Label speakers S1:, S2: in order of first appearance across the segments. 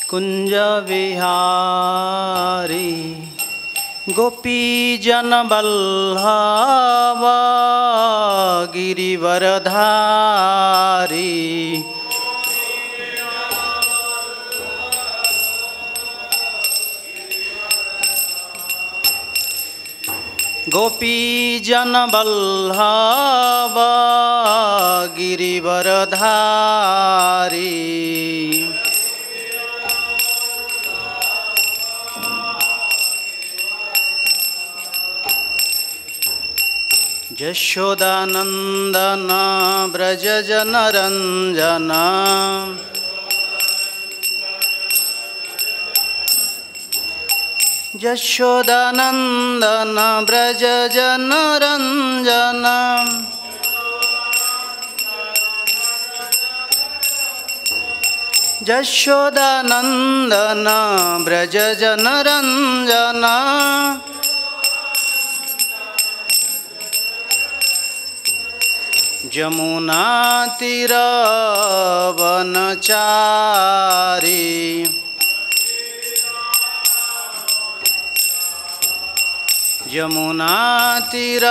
S1: कुंज विहारी गोपी जन बल्लभा गिरिवरधारी गोपी जन बल्लभा गिरिवरधारी यशोदानंदन ब्रज जन रंजन यशोदानंदन ब्रज जन रंजन यशोदानंदन ब्रज जन रंजन जमुना तीर वनचारी यमुना तीर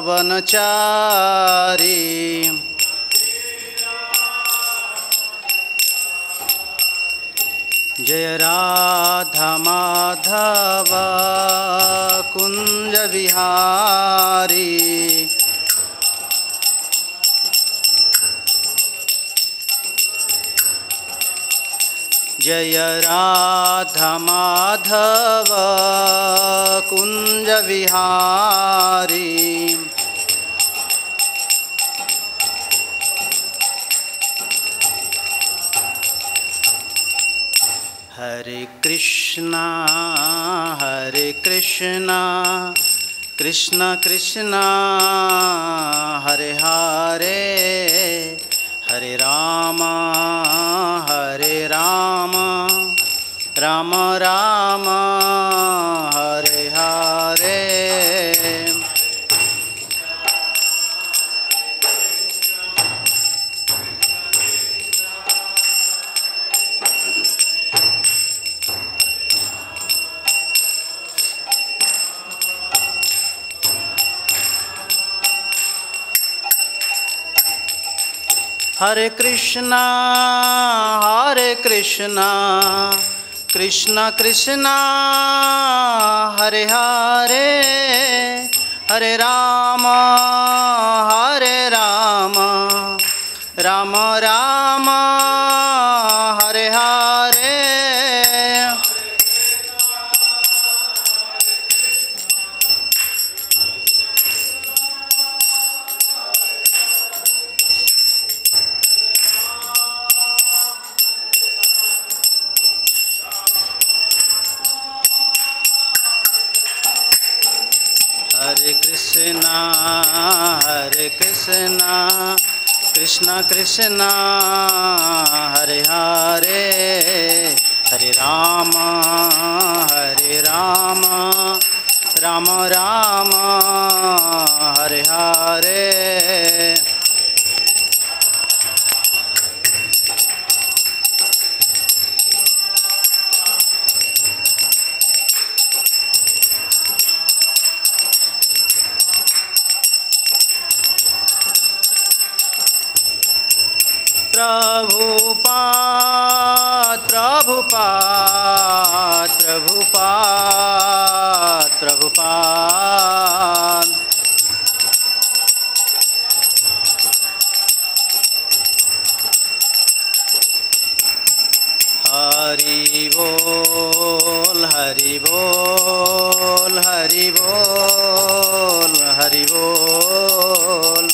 S1: वनचारी जय राधा माधव कुंज विहारी जय राधा माधव कुंज विहारी हरे कृष्णा कृष्ण कृष्णा हरे हरे हरे राम राम राम हरे हरे हरे कृष्णा कृष्ण कृष्णा हरे हरे हरे राम राम राम हरे हरे हरे कृष्णा कृष्ण कृष्णा हरे हरे हरे राम राम राम हरे हरे प्रभुपाद हरि बोल हरि बोल हरि बोल हरि बोल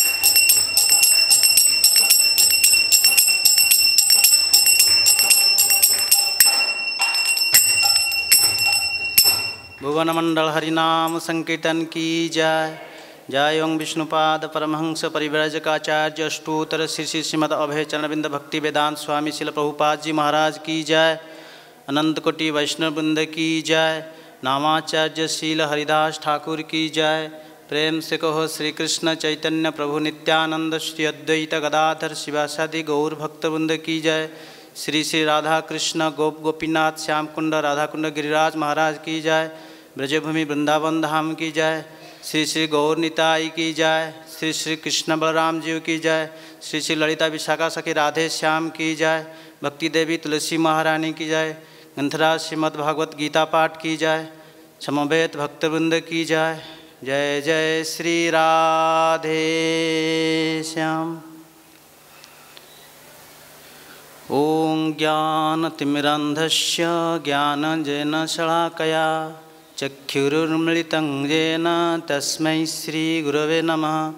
S1: भुवन मंडल हरिनाम संकीर्तन की जय। जय ओं विष्णुपाद परमहंस परिव्राजकाचार्य अष्टोत्तर श्री श्री श्रीमद अभय चरणबिंद भक्ति वेदांत स्वामी शिल प्रभुपाद जी महाराज की जय। अनंत कोटि वैष्णव वृंद की जय। नामाचार्य शील हरिदास ठाकुर की जय। प्रेम से कहो श्री कृष्ण चैतन्य प्रभु नित्यानंद श्री अद्वैत गदाधर शिवासादि गौर भक्तवृंद की जय। श्री श्री राधा कृष्ण गोप गोपीनाथ श्याम कुंड राधा कुंड गिरिराज महाराज की जय। ब्रजभूमि वृंदावन धाम की जय। श्री श्री गौर निताई की जय। श्री श्री कृष्ण बलराम जी की जय। श्री श्री ललिता विशाखा सखी राधे श्याम की जय। भक्ति देवी तुलसी महारानी की जय। ग्रंथराज श्रीमद् भागवत गीता पाठ की जय। समवेत भक्तवृंद की जय। जय जय श्री राधे श्याम। ओं ज्ञानतिमिरान्धस्य ज्ञानञ्जनशलाकया चक्षुरुन्मीलितं येन तस्मै श्रीगुरवे नमः।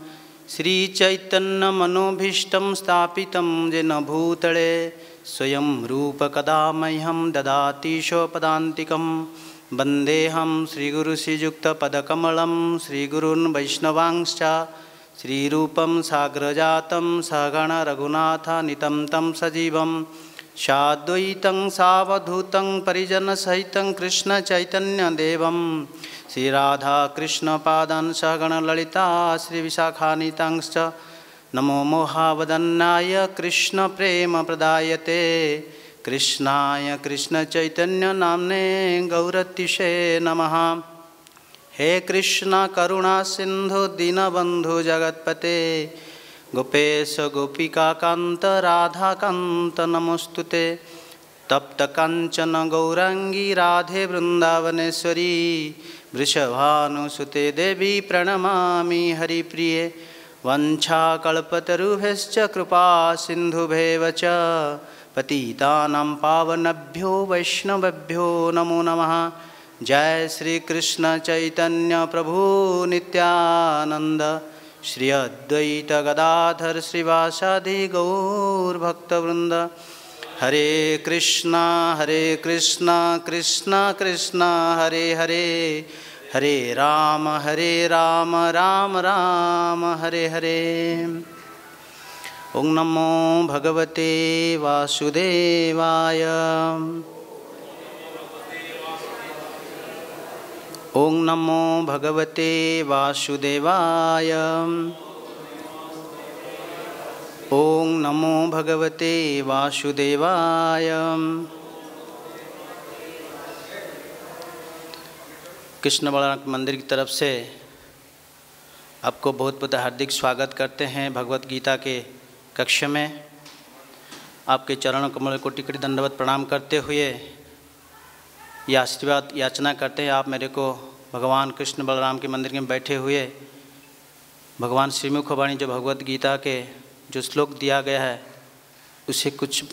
S1: श्रीचैतन्यमनोभीष्टं स्थापितं येन भूतले स्वयं रूपकदा मह्यं ददाति स्वपदान्तिकं। वन्देऽहं श्रीगुरुश्रीयुक्तपदकमलं श्रीगुरून् वैष्णवांश्च श्रीरूपं साग्रजातं सहगण रघुनाथानितं तं सजीवं साद्वैतं सावधूतं परिजनसहितं कृष्णचैतन्यदेवं श्रीराधाकृष्णपादान् सहगण ललिता श्रीविशाखानितांश्च नमो मोहावदन्नाय कृष्णप्रेमप्रदायते कृष्णाय कृष्णचैतन्यनाम्ने गौरतिशे नमः। हे कृष्ण करुणा सिंधु दीनबंधु जगत्पते गोपेश गोपिकाकांत राधाकांत नमोस्तुते। तप्त कांचन गौरांगी राधे वृंदावनेश्वरी वृषभानुसुते देवी प्रणमामि हरिप्रिये। वंशाकल्पतरुभ्यश्च कृपा सिन्धुभ्येव च पतितानां पावनेभ्यो वैष्णवेभ्यो नमो नमः। जय श्री कृष्ण चैतन्य प्रभु नित्यानंद श्री अद्वैत गदाधर श्रीवासादि गौर भक्तवृंद। हरे कृष्णा कृष्ण कृष्ण हरे हरे हरे राम राम राम हरे हरे। ओं नमो भगवते वासुदेवाय। ओं नमो भगवते वासुदेवाय। ओं नमो भगवते वासुदेवाय। कृष्ण बलराम मंदिर की तरफ से आपको बहुत बहुत हार्दिक स्वागत करते हैं भगवत गीता के कक्ष में। आपके चरणों कमल को टिकट दंडवत प्रणाम करते हुए ये आशीर्वाद याचना करते हैं आप मेरे को भगवान कृष्ण बलराम के मंदिर में बैठे हुए भगवान श्रीमुख वाणी जो भगवत गीता के जो श्लोक दिया गया है उसे कुछ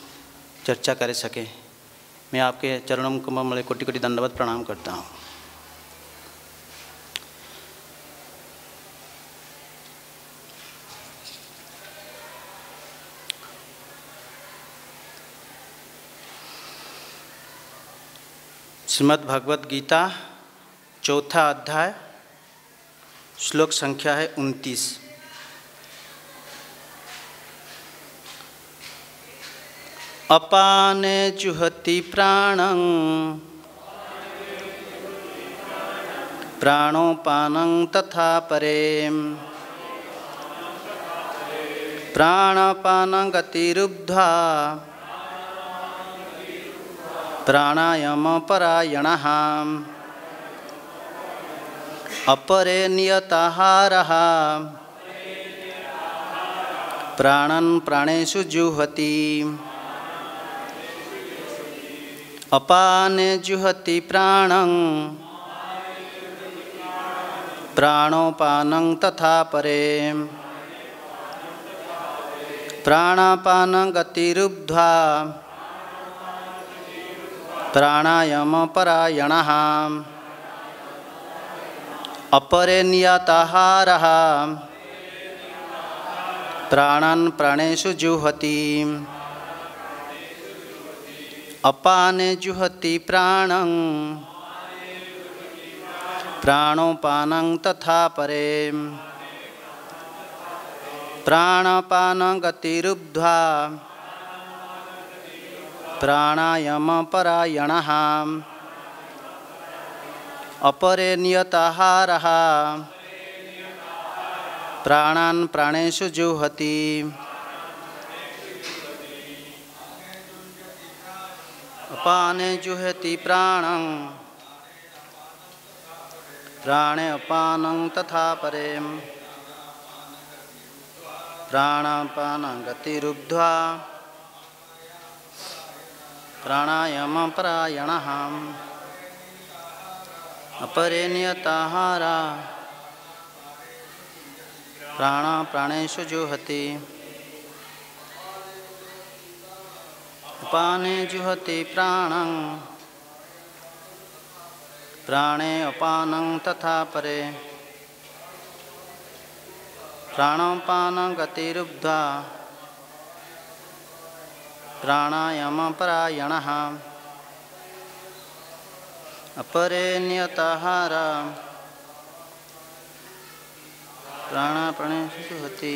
S1: चर्चा कर सके। मैं आपके चरणों कमल कोटि कोटि दंडवत प्रणाम करता हूँ। श्रीमद् भगवत गीता चौथा अध्याय श्लोक संख्या है 29। अपाने जुहति प्राणं प्राणोपानं तथा परे प्राणपानं गतिरुद्ध्वा प्राणायाम परायणः अपरे नियताहारः प्राणन् प्राणेषु जुहति। अपाने जुहति प्राणं प्राणोपानं तथा परे प्राणापानं गतिरुद्ध्वा प्राणायाम परायणः अपरे नियताहारः प्राणन् प्राणेषु जुहति। अपाने जुहति प्राणं प्राणोपानं तथा परे प्राणापानं गतिरुद्ध्वा प्राणायाम परायणः अपरे नियताहारः प्राणान् प्राणेषु जुहति अपाने जुहति प्राणं प्राणे अपानं तथा परे प्राणापानं गतिरुद्ध्वा प्राणायामं परायणः अपरे नियताहारा प्राणा प्राणेषु जुहति अपाने जुहति प्राणं प्राणे अपानं तथा परे प्राणापानं गतिरुद्ध्वा प्राणायामं परायणः अपरे नियताहारा प्राणा प्राणेषु जुहति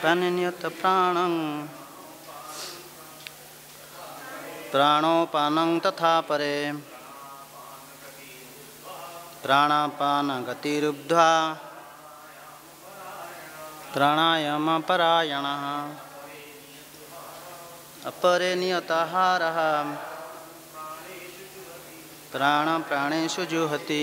S1: प्राणे नियत प्राणं प्राणोपानं तथा परे प्राणापानं गतिरुद्ध्वा प्राणायामं परायणः अपरे नियताहारः प्राण प्राणेषु जुहति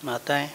S1: माताएं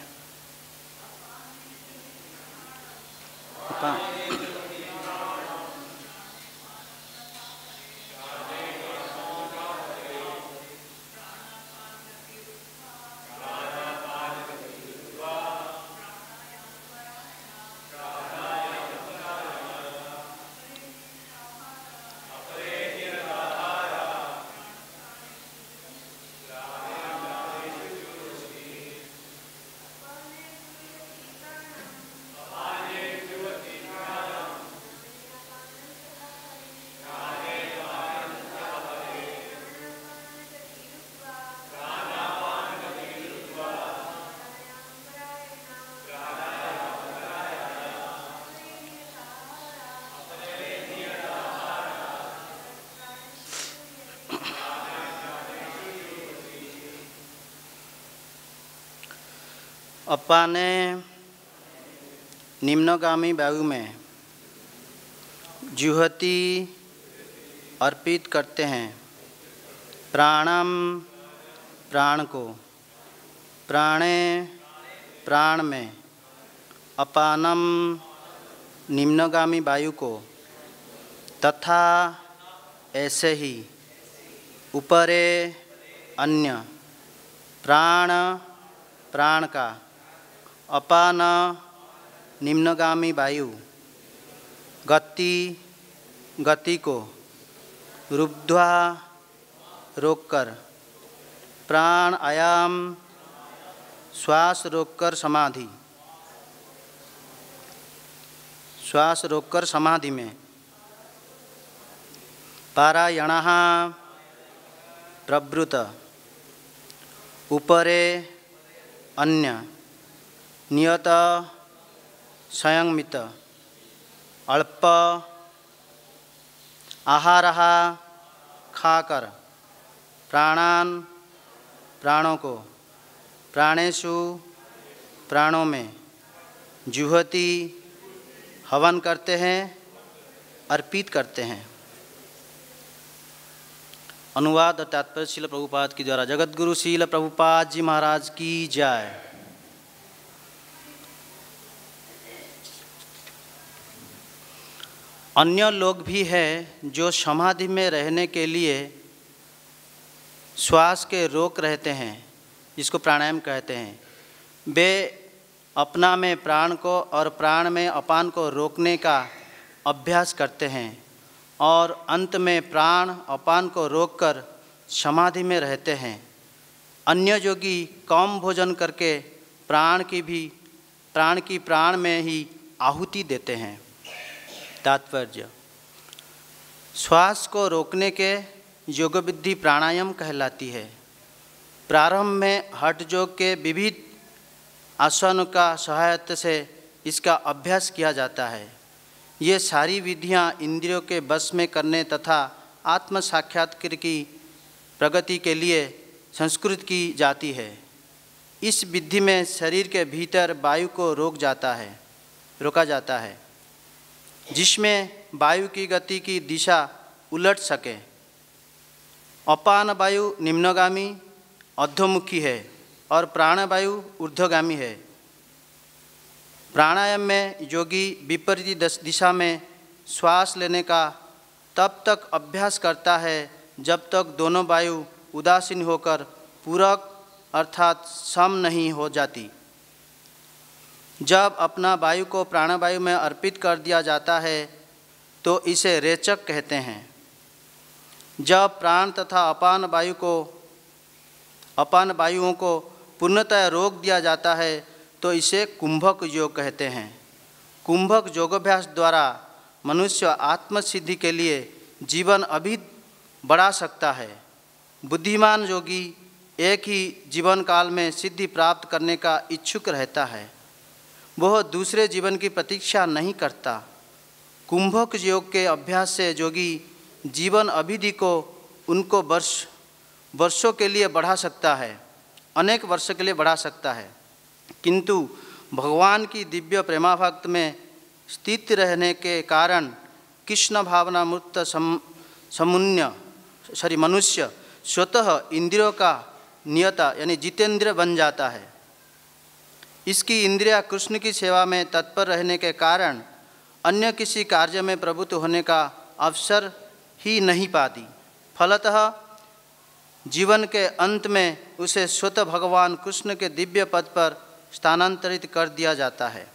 S1: अपाने निम्नगामी वायु में जुहति अर्पित करते हैं प्राणम प्राण को प्राणे प्राण में अपानम निम्नगामी वायु को तथा ऐसे ही ऊपरे अन्य प्राण प्राण का अपान निम्नगामी वायु गति गति को रुद्ध्वा रोककर प्राण आयाम श्वास रोककर समाधि श्वास रोककर समाधि में पारायणः प्रवृत ऊपरे अन्य नियत संयमित अल्प आहारः खाकर प्राणान प्राणों को प्राणेषु प्राणों में जुहति हवन करते हैं अर्पित करते हैं। अनुवाद और तात्पर्य श्रील प्रभुपाद की द्वारा। जगत गुरु श्रील प्रभुपाद जी महाराज की जय। अन्य लोग भी हैं जो समाधि में रहने के लिए श्वास के रोक रहते हैं, जिसको प्राणायाम कहते हैं। वे अपना में प्राण को और प्राण में अपान को रोकने का अभ्यास करते हैं और अंत में प्राण अपान को रोककर समाधि में रहते हैं। अन्य योगी कम भोजन करके प्राण की भी प्राण की प्राण में ही आहुति देते हैं। तात्पर्य: श्वास को रोकने के योग विधि प्राणायाम कहलाती है। प्रारंभ में हठ योग के विविध आसनों का सहायता से इसका अभ्यास किया जाता है। ये सारी विधियां इंद्रियों के बस में करने तथा आत्म साक्षात्कार की प्रगति के लिए संस्कृत की जाती है। इस विधि में शरीर के भीतर वायु को रोका जाता है, जिसमें वायु की गति की दिशा उलट सके। अपान वायु निम्नगामी अधोमुखी है और प्राणवायु ऊर्ध्वगामी है। प्राणायाम में योगी विपरीत दिशा में श्वास लेने का तब तक अभ्यास करता है जब तक दोनों वायु उदासीन होकर पूरक अर्थात सम नहीं हो जाती। जब अपना वायु को प्राणवायु में अर्पित कर दिया जाता है तो इसे रेचक कहते हैं। जब प्राण तथा अपान वायुओं को पूर्णतः रोक दिया जाता है तो इसे कुंभक योग कहते हैं। कुंभक योगाभ्यास द्वारा मनुष्य आत्मसिद्धि के लिए जीवन अभी बढ़ा सकता है। बुद्धिमान योगी एक ही जीवन काल में सिद्धि प्राप्त करने का इच्छुक रहता है, वह दूसरे जीवन की प्रतीक्षा नहीं करता। कुंभक योग के अभ्यास से योगी जीवन अवधि को उनको वर्षों के लिए बढ़ा सकता है, अनेक वर्षों के लिए बढ़ा सकता है, किंतु भगवान की दिव्य प्रेमाभक्त में स्थित रहने के कारण कृष्ण भावना मुक्त मनुष्य स्वतः इंद्रियों का नियता यानी जितेंद्र बन जाता है। इसकी इंद्रियां कृष्ण की सेवा में तत्पर रहने के कारण अन्य किसी कार्य में प्रवृत्त होने का अवसर ही नहीं पाती। फलतः जीवन के अंत में उसे स्वतः भगवान कृष्ण के दिव्य पद पर स्थानांतरित कर दिया जाता है।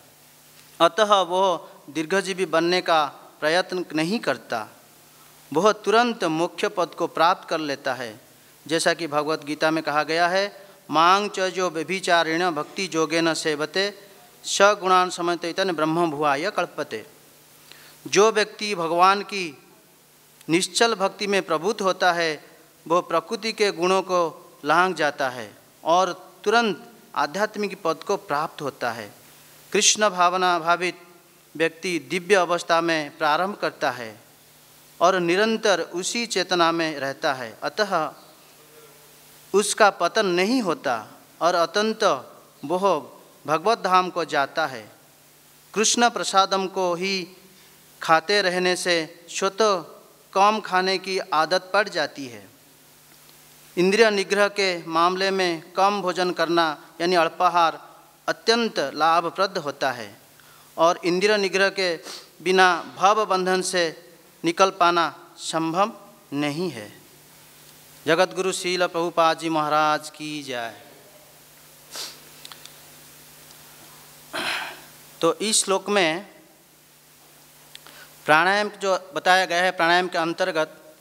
S1: अतः वह दीर्घजीवी बनने का प्रयत्न नहीं करता, वह तुरंत मोक्ष पद को प्राप्त कर लेता है। जैसा कि भगवत गीता में कहा गया है, मांग च जो व्यभिचारेण भक्ति योगेन सेवते स गुणान समन्वितन ब्रह्म भुवाय कल्पते। जो व्यक्ति भगवान की निश्चल भक्ति में प्रभुत्व होता है वह प्रकृति के गुणों को लांघ जाता है और तुरंत आध्यात्मिक पद को प्राप्त होता है। कृष्ण भावना भावित व्यक्ति दिव्य अवस्था में प्रारंभ करता है और निरंतर उसी चेतना में रहता है। अतः उसका पतन नहीं होता और अतंत वह भगवत धाम को जाता है। कृष्ण प्रसादम को ही खाते रहने से स्वतः कम खाने की आदत पड़ जाती है। इंद्रिय निग्रह के मामले में कम भोजन करना यानी अल्पाहार अत्यंत लाभप्रद होता है और इंद्रिय निग्रह के बिना भव बंधन से निकल पाना संभव नहीं है। जगत गुरु श्रील प्रभुपाद जी महाराज की जय। तो इस श्लोक में प्राणायाम जो बताया गया है, प्राणायाम के अंतर्गत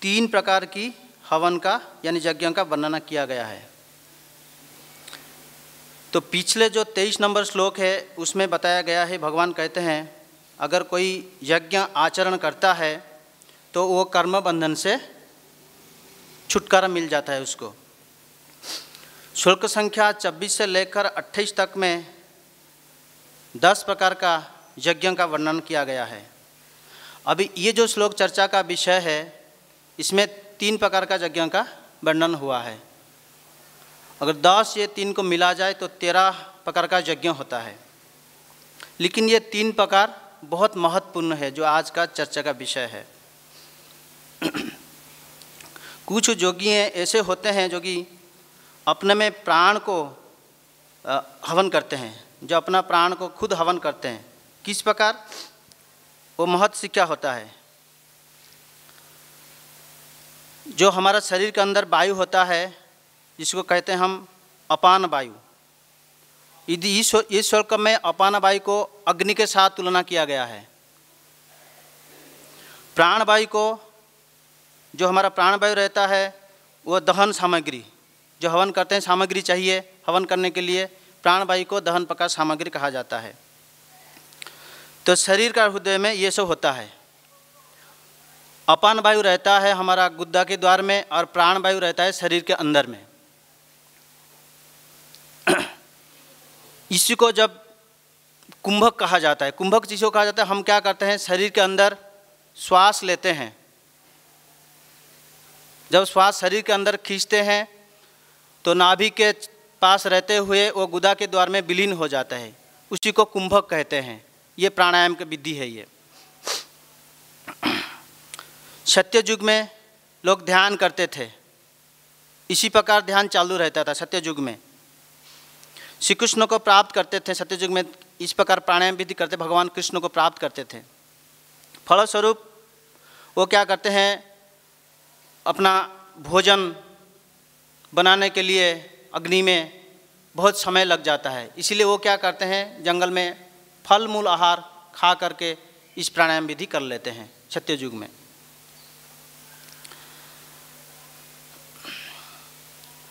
S1: 3 प्रकार की हवन का यानी यज्ञ का वर्णन किया गया है। तो पिछले जो 23 नंबर श्लोक है उसमें बताया गया है, भगवान कहते हैं अगर कोई यज्ञ आचरण करता है तो वो कर्म बंधन से छुटकारा मिल जाता है उसको। श्लोक संख्या 26 से लेकर 28 तक में 10 प्रकार का यज्ञ का वर्णन किया गया है। अभी ये जो श्लोक चर्चा का विषय है इसमें 3 प्रकार का यज्ञ का वर्णन हुआ है। अगर 10 ये 3 को मिला जाए तो 13 प्रकार का यज्ञ होता है, लेकिन ये 3 प्रकार बहुत महत्वपूर्ण है जो आज का चर्चा का विषय है। कुछ योगी ऐसे होते हैं जो कि अपने में प्राण को हवन करते हैं, जो अपना प्राण को खुद हवन करते हैं। किस प्रकार? वो महत्व से क्या होता है, जो हमारा शरीर के अंदर वायु होता है जिसको कहते हैं हम अपान वायु। यदि इस श्लोक में अपान वायु को अग्नि के साथ तुलना किया गया है। प्राण वायु को, जो हमारा प्राण वायु रहता है वो दहन सामग्री, जो हवन करते हैं सामग्री चाहिए हवन करने के लिए, प्राणवायु को दहन प्रकार सामग्री कहा जाता है। तो शरीर का हृदय में ये सब होता है। अपान वायु रहता है हमारा गुद्दा के द्वार में और प्राण वायु रहता है शरीर के अंदर में। इसी को जब कुंभक कहा जाता है, कुंभक जिसको कहा जाता है, हम क्या करते हैं शरीर के अंदर श्वास लेते हैं। जब श्वास शरीर के अंदर खींचते हैं तो नाभि के पास रहते हुए वो गुदा के द्वार में विलीन हो जाता है, उसी को कुंभक कहते हैं। ये प्राणायाम की विधि है। ये सत्य युग में लोग ध्यान करते थे, इसी प्रकार ध्यान चालू रहता था। सत्य युग में श्री कृष्ण को प्राप्त करते थे, सत्य युग में इस प्रकार प्राणायाम विधि करते भगवान कृष्ण को प्राप्त करते थे। फलस्वरूप वो क्या करते हैं, अपना भोजन बनाने के लिए अग्नि में बहुत समय लग जाता है, इसीलिए वो क्या करते हैं जंगल में फल मूल आहार खा करके इस प्राणायाम विधि कर लेते हैं सत्य युग में।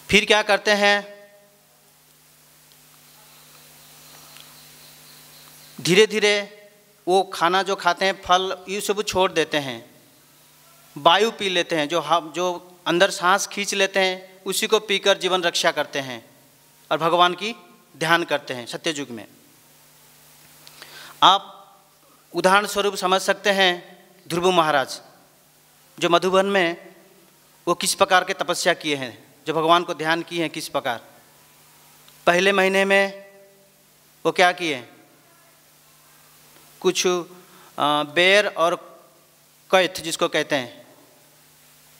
S1: फिर क्या करते हैं, धीरे धीरे वो खाना जो खाते हैं फल ये सब छोड़ देते हैं, वायु पी लेते हैं। जो अंदर सांस खींच लेते हैं उसी को पीकर जीवन रक्षा करते हैं और भगवान की ध्यान करते हैं सत्य युग में। आप उदाहरण स्वरूप समझ सकते हैं ध्रुव महाराज जो मधुबन में वो किस प्रकार के तपस्या किए हैं, जो भगवान को ध्यान किए हैं किस प्रकार। पहले महीने में वो क्या किए, कुछ बेर और कैथ जिसको कहते हैं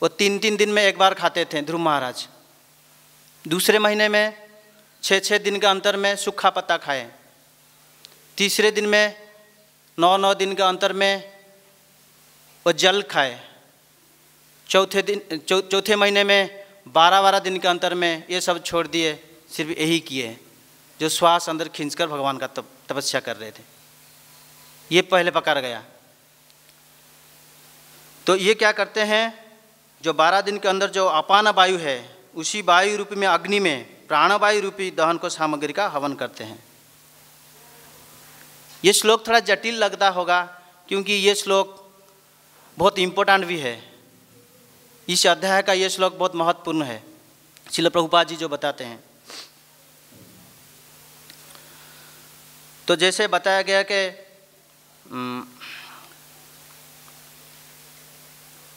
S1: वो 3-3 दिन में एक बार खाते थे ध्रुव महाराज। दूसरे महीने में 6-6 दिन के अंतर में सूखा पत्ता खाए। तीसरे दिन में 9-9 दिन के अंतर में वो जल खाए। चौथे महीने में 12-12 दिन के अंतर में ये सब छोड़ दिए, सिर्फ यही किए जो श्वास अंदर खींचकर भगवान का तपस्या कर रहे थे। ये पहले पकड़ गया। तो ये क्या करते हैं, जो 12 दिन के अंदर जो अपान वायु है उसी वायु रूपी में अग्नि में प्राणवायु रूपी दहन को सामग्री का हवन करते हैं। ये श्लोक थोड़ा जटिल लगता होगा क्योंकि ये श्लोक बहुत इम्पोर्टेंट भी है। इस अध्याय का ये श्लोक बहुत महत्वपूर्ण है, श्रील प्रभुपाद जी जो बताते हैं। तो जैसे बताया गया कि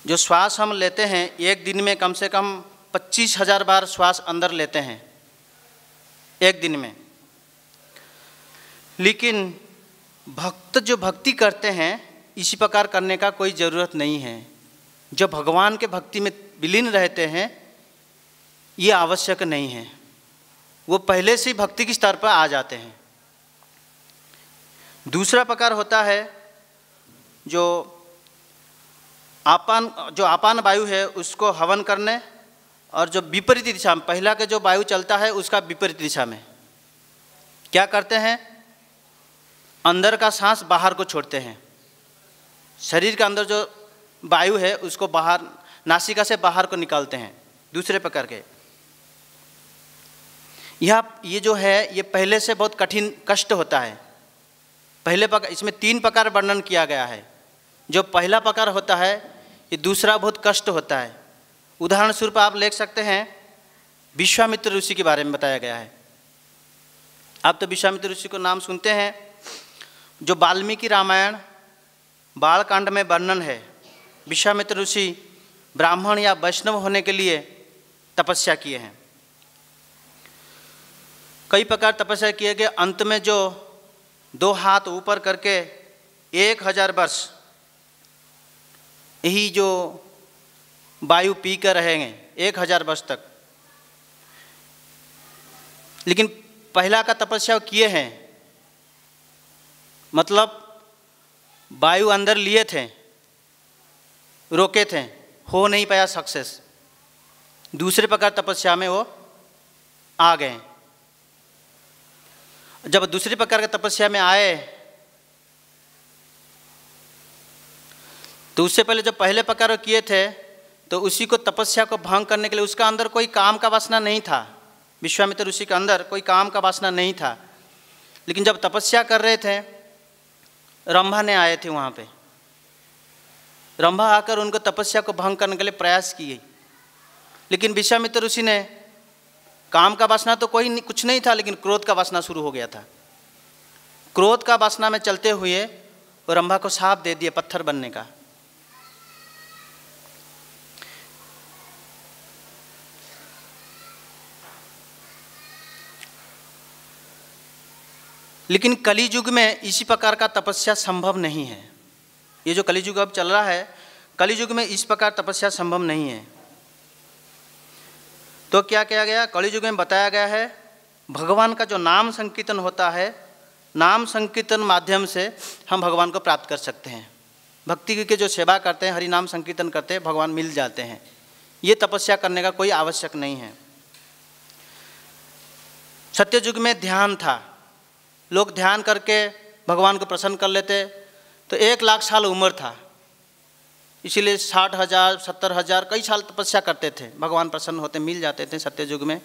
S1: जो श्वास हम लेते हैं एक दिन में कम से कम 25,000 बार श्वास अंदर लेते हैं एक दिन में। लेकिन भक्त जो भक्ति करते हैं इसी प्रकार करने का कोई ज़रूरत नहीं है। जो भगवान के भक्ति में विलीन रहते हैं ये आवश्यक नहीं है, वो पहले से ही भक्ति के स्तर पर आ जाते हैं। दूसरा प्रकार होता है जो आपान वायु है उसको हवन करने, और जो विपरीत दिशा में पहला के जो वायु चलता है उसका विपरीत दिशा में क्या करते हैं, अंदर का सांस बाहर को छोड़ते हैं। शरीर के अंदर जो वायु है उसको बाहर नासिका से बाहर को निकालते हैं। दूसरे प्रकार के ये जो है ये पहले से बहुत कठिन कष्ट होता है। पहले प्रकार इसमें 3 प्रकार वर्णन किया गया है। जो पहला प्रकार होता है ये दूसरा बहुत कष्ट होता है। उदाहरण स्वरूप आप ले सकते हैं विश्वामित्र ऋषि के बारे में बताया गया है। आप तो विश्वामित्र ऋषि को नाम सुनते हैं। जो वाल्मीकि रामायण बालकांड में वर्णन है, विश्वामित्र ऋषि ब्राह्मण या वैष्णव होने के लिए तपस्या किए हैं। कई प्रकार तपस्या किए गए। अंत में जो 2 हाथ ऊपर करके 1000 वर्ष यही जो वायु पी कर रहेंगे 1000 वर्ष तक। लेकिन पहला का तपस्या किए हैं, मतलब वायु अंदर लिए थे, रोके थे, हो नहीं पाया सक्सेस। दूसरे प्रकार तपस्या में वो आ गए। जब दूसरे प्रकार के तपस्या में आए तो उससे पहले जो पहले प्रकार किए थे तो उसी को तपस्या को भंग करने के लिए उसका अंदर कोई काम का वासना नहीं था, विश्वामित्र ऋषि के अंदर कोई काम का वासना नहीं था, लेकिन जब तपस्या कर रहे थे रंभा ने आए थे वहाँ पे। रंभा आकर उनको तपस्या को भंग करने के लिए प्रयास किए, लेकिन विश्वामित्र ऋषि ने, काम का वासना तो कुछ नहीं था, लेकिन क्रोध का वासना शुरू हो गया था। क्रोध का वासना में चलते हुए वो रंभा को शाप दे दिए पत्थर बनने का। लेकिन कली युग में इसी प्रकार का तपस्या संभव नहीं है। ये जो कली युग अब चल रहा है, कली युग में इस प्रकार तपस्या संभव नहीं है। तो क्या किया गया, कली युग में बताया गया है भगवान का जो नाम संकीर्तन होता है, नाम संकीर्तन माध्यम से हम भगवान को प्राप्त कर सकते हैं। भक्ति के जो सेवा करते हैं, हरि नाम संकीर्तन करते हैं, भगवान मिल जाते हैं। ये तपस्या करने का कोई आवश्यक नहीं है। सत्य युग में ध्यान था, लोग ध्यान करके भगवान को प्रसन्न कर लेते, तो 1,00,000 साल उम्र था, इसीलिए 60,000 70,000 कई साल तपस्या करते थे, भगवान प्रसन्न होते, मिल जाते थे सत्य युग में।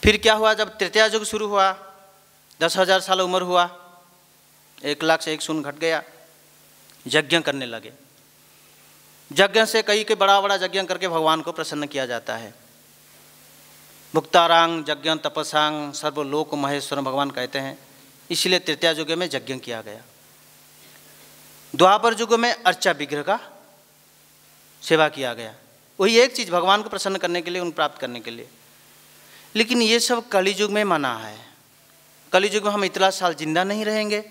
S1: फिर क्या हुआ, जब तृतीया युग शुरू हुआ, 10,000 साल उम्र हुआ, 1,00,000 से 1 शून्य घट गया, यज्ञ करने लगे। यज्ञ से कई के बड़ा बड़ा यज्ञ करके भगवान को प्रसन्न किया जाता है। भुक्तारांग यज्ञ तपसांग सर्वलोक महेश्वर भगवान कहते हैं, इसलिए तृतीया युग में यज्ञ किया गया। द्वापर युग में अर्चा विग्रह का सेवा किया गया, वही एक चीज़ भगवान को प्रसन्न करने के लिए, उन प्राप्त करने के लिए। लेकिन ये सब कली युग में मना है। कली युग में हम इतना साल जिंदा नहीं रहेंगे,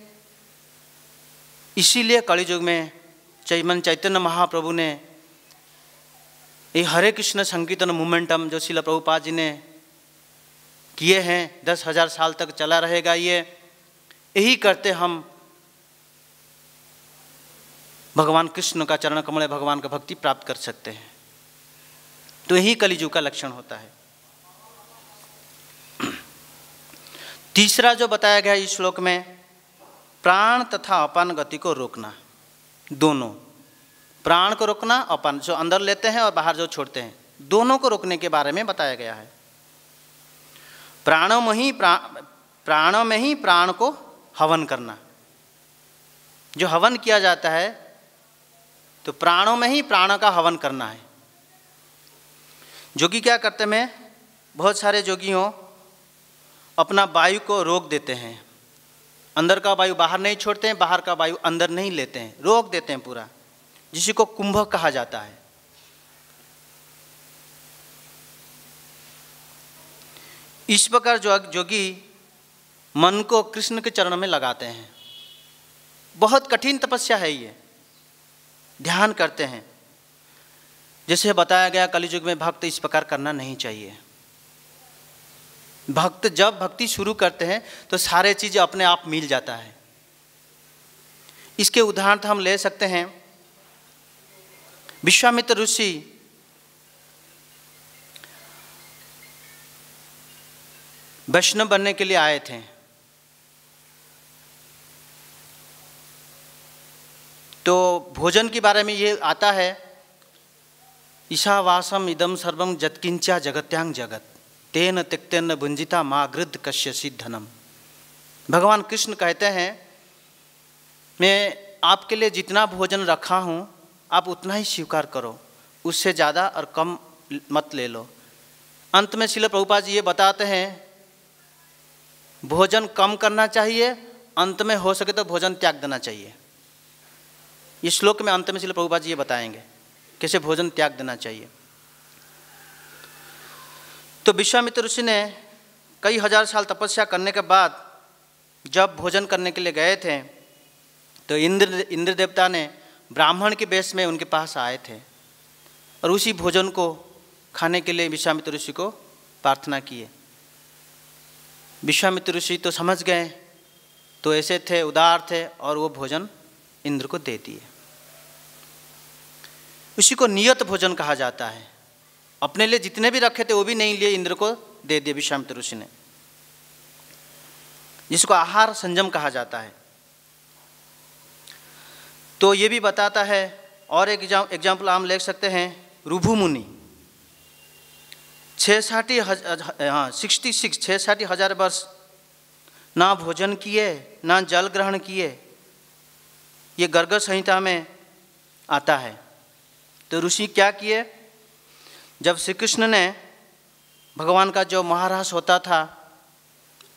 S1: इसीलिए कली युग में चैतन्य महाप्रभु ने ये हरे कृष्ण संकीर्तन मोमेंटम जो श्रील प्रभुपाद जी ने किए हैं, 10,000 साल तक चला रहेगा। ये यही करते हम भगवान कृष्ण का चरण कमल, भगवान का भक्ति प्राप्त कर सकते हैं। तो यही कलियुग का लक्षण होता है। तीसरा जो बताया गया इस श्लोक में, प्राण तथा अपान गति को रोकना, दोनों, प्राण को रोकना, अपान जो अंदर लेते हैं और बाहर जो छोड़ते हैं, दोनों को रोकने के बारे में बताया गया है। प्राणों में ही प्राण को हवन करना, जो हवन किया जाता है तो प्राणों में ही प्राण का हवन करना है। जोगी क्या करते हैं, बहुत सारे जोगियों अपना वायु को रोक देते हैं, अंदर का वायु बाहर नहीं छोड़ते हैं, बाहर का वायु अंदर नहीं लेते हैं, रोक देते हैं पूरा, जिसी को कुंभ कहा जाता है। इस प्रकार जोगी मन को कृष्ण के चरण में लगाते हैं। बहुत कठिन तपस्या है ये, ध्यान करते हैं। जैसे बताया गया कलियुग में भक्त इस प्रकार करना नहीं चाहिए। भक्त जब भक्ति शुरू करते हैं तो सारे चीज़ अपने आप मिल जाता है। इसके उदाहरण हम ले सकते हैं, विश्वामित्र ऋषि वैष्णव बनने के लिए आए थे। तो भोजन के बारे में ये आता है, ईशावासम इदम सर्वम जत्किंचा जगत्यांग जगत तेन त्यक्तेन भुंजिता मा गृद्ध कश्यसित धनम। भगवान कृष्ण कहते हैं, मैं आपके लिए जितना भोजन रखा हूँ आप उतना ही स्वीकार करो, उससे ज़्यादा और कम मत ले लो। अंत में श्रील प्रभुपाद जी ये बताते हैं, भोजन कम करना चाहिए, अंत में हो सके तो भोजन त्याग देना चाहिए। इस श्लोक में अंत में श्रील प्रभुपाद जी ये बताएंगे कैसे भोजन त्याग देना चाहिए। तो विश्वामित्र ऋषि ने कई हजार साल तपस्या करने के बाद जब भोजन करने के लिए गए थे तो इंद्र देवता ने ब्राह्मण के वेश में उनके पास आए थे और उसी भोजन को खाने के लिए विश्वामित्र ऋषि को प्रार्थना किए। विश्वामित्र ऋषि तो समझ गए, तो ऐसे थे, उदार थे, और वो भोजन इंद्र को दे दिए। उसी को नियत भोजन कहा जाता है। अपने लिए जितने भी रखे थे वो भी नहीं लिए, इंद्र को दे दिए विश्वामित्र ऋषि ने, जिसको आहार संयम कहा जाता है। तो ये भी बताता है, और एक एग्जाम्पल हम ले सकते हैं, ऋभु मुनि 66 हजार वर्ष ना भोजन किए ना जल ग्रहण किए। ये गर्ग संहिता में आता है। तो ऋषि क्या किए, जब श्री कृष्ण ने भगवान का जो महारास होता था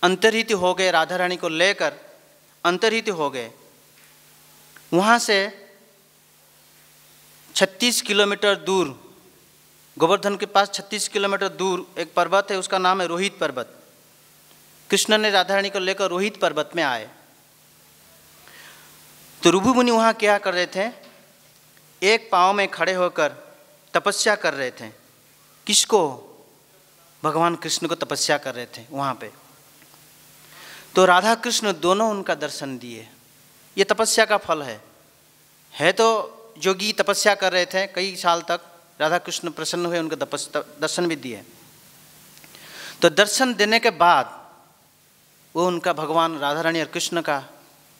S1: अंतर्हित हो गए, राधा रानी को लेकर अंतर्हित हो गए, वहाँ से 36 किलोमीटर दूर, गोवर्धन के पास 36 किलोमीटर दूर एक पर्वत है, उसका नाम है रोहित पर्वत। कृष्ण ने राधा रानी को लेकर रोहित पर्वत में आए। तो ऋभु मुनि वहाँ क्या कर रहे थे, एक पाँव में खड़े होकर तपस्या कर रहे थे। किसको? भगवान कृष्ण को तपस्या कर रहे थे वहाँ पे। तो राधा कृष्ण दोनों उनका दर्शन दिए। ये तपस्या का फल है तो जोगी तपस्या कर रहे थे कई साल तक, राधा कृष्ण प्रसन्न हुए, उनको दर्शन भी दिए। तो दर्शन देने के बाद वो उनका भगवान राधा रानी और कृष्ण का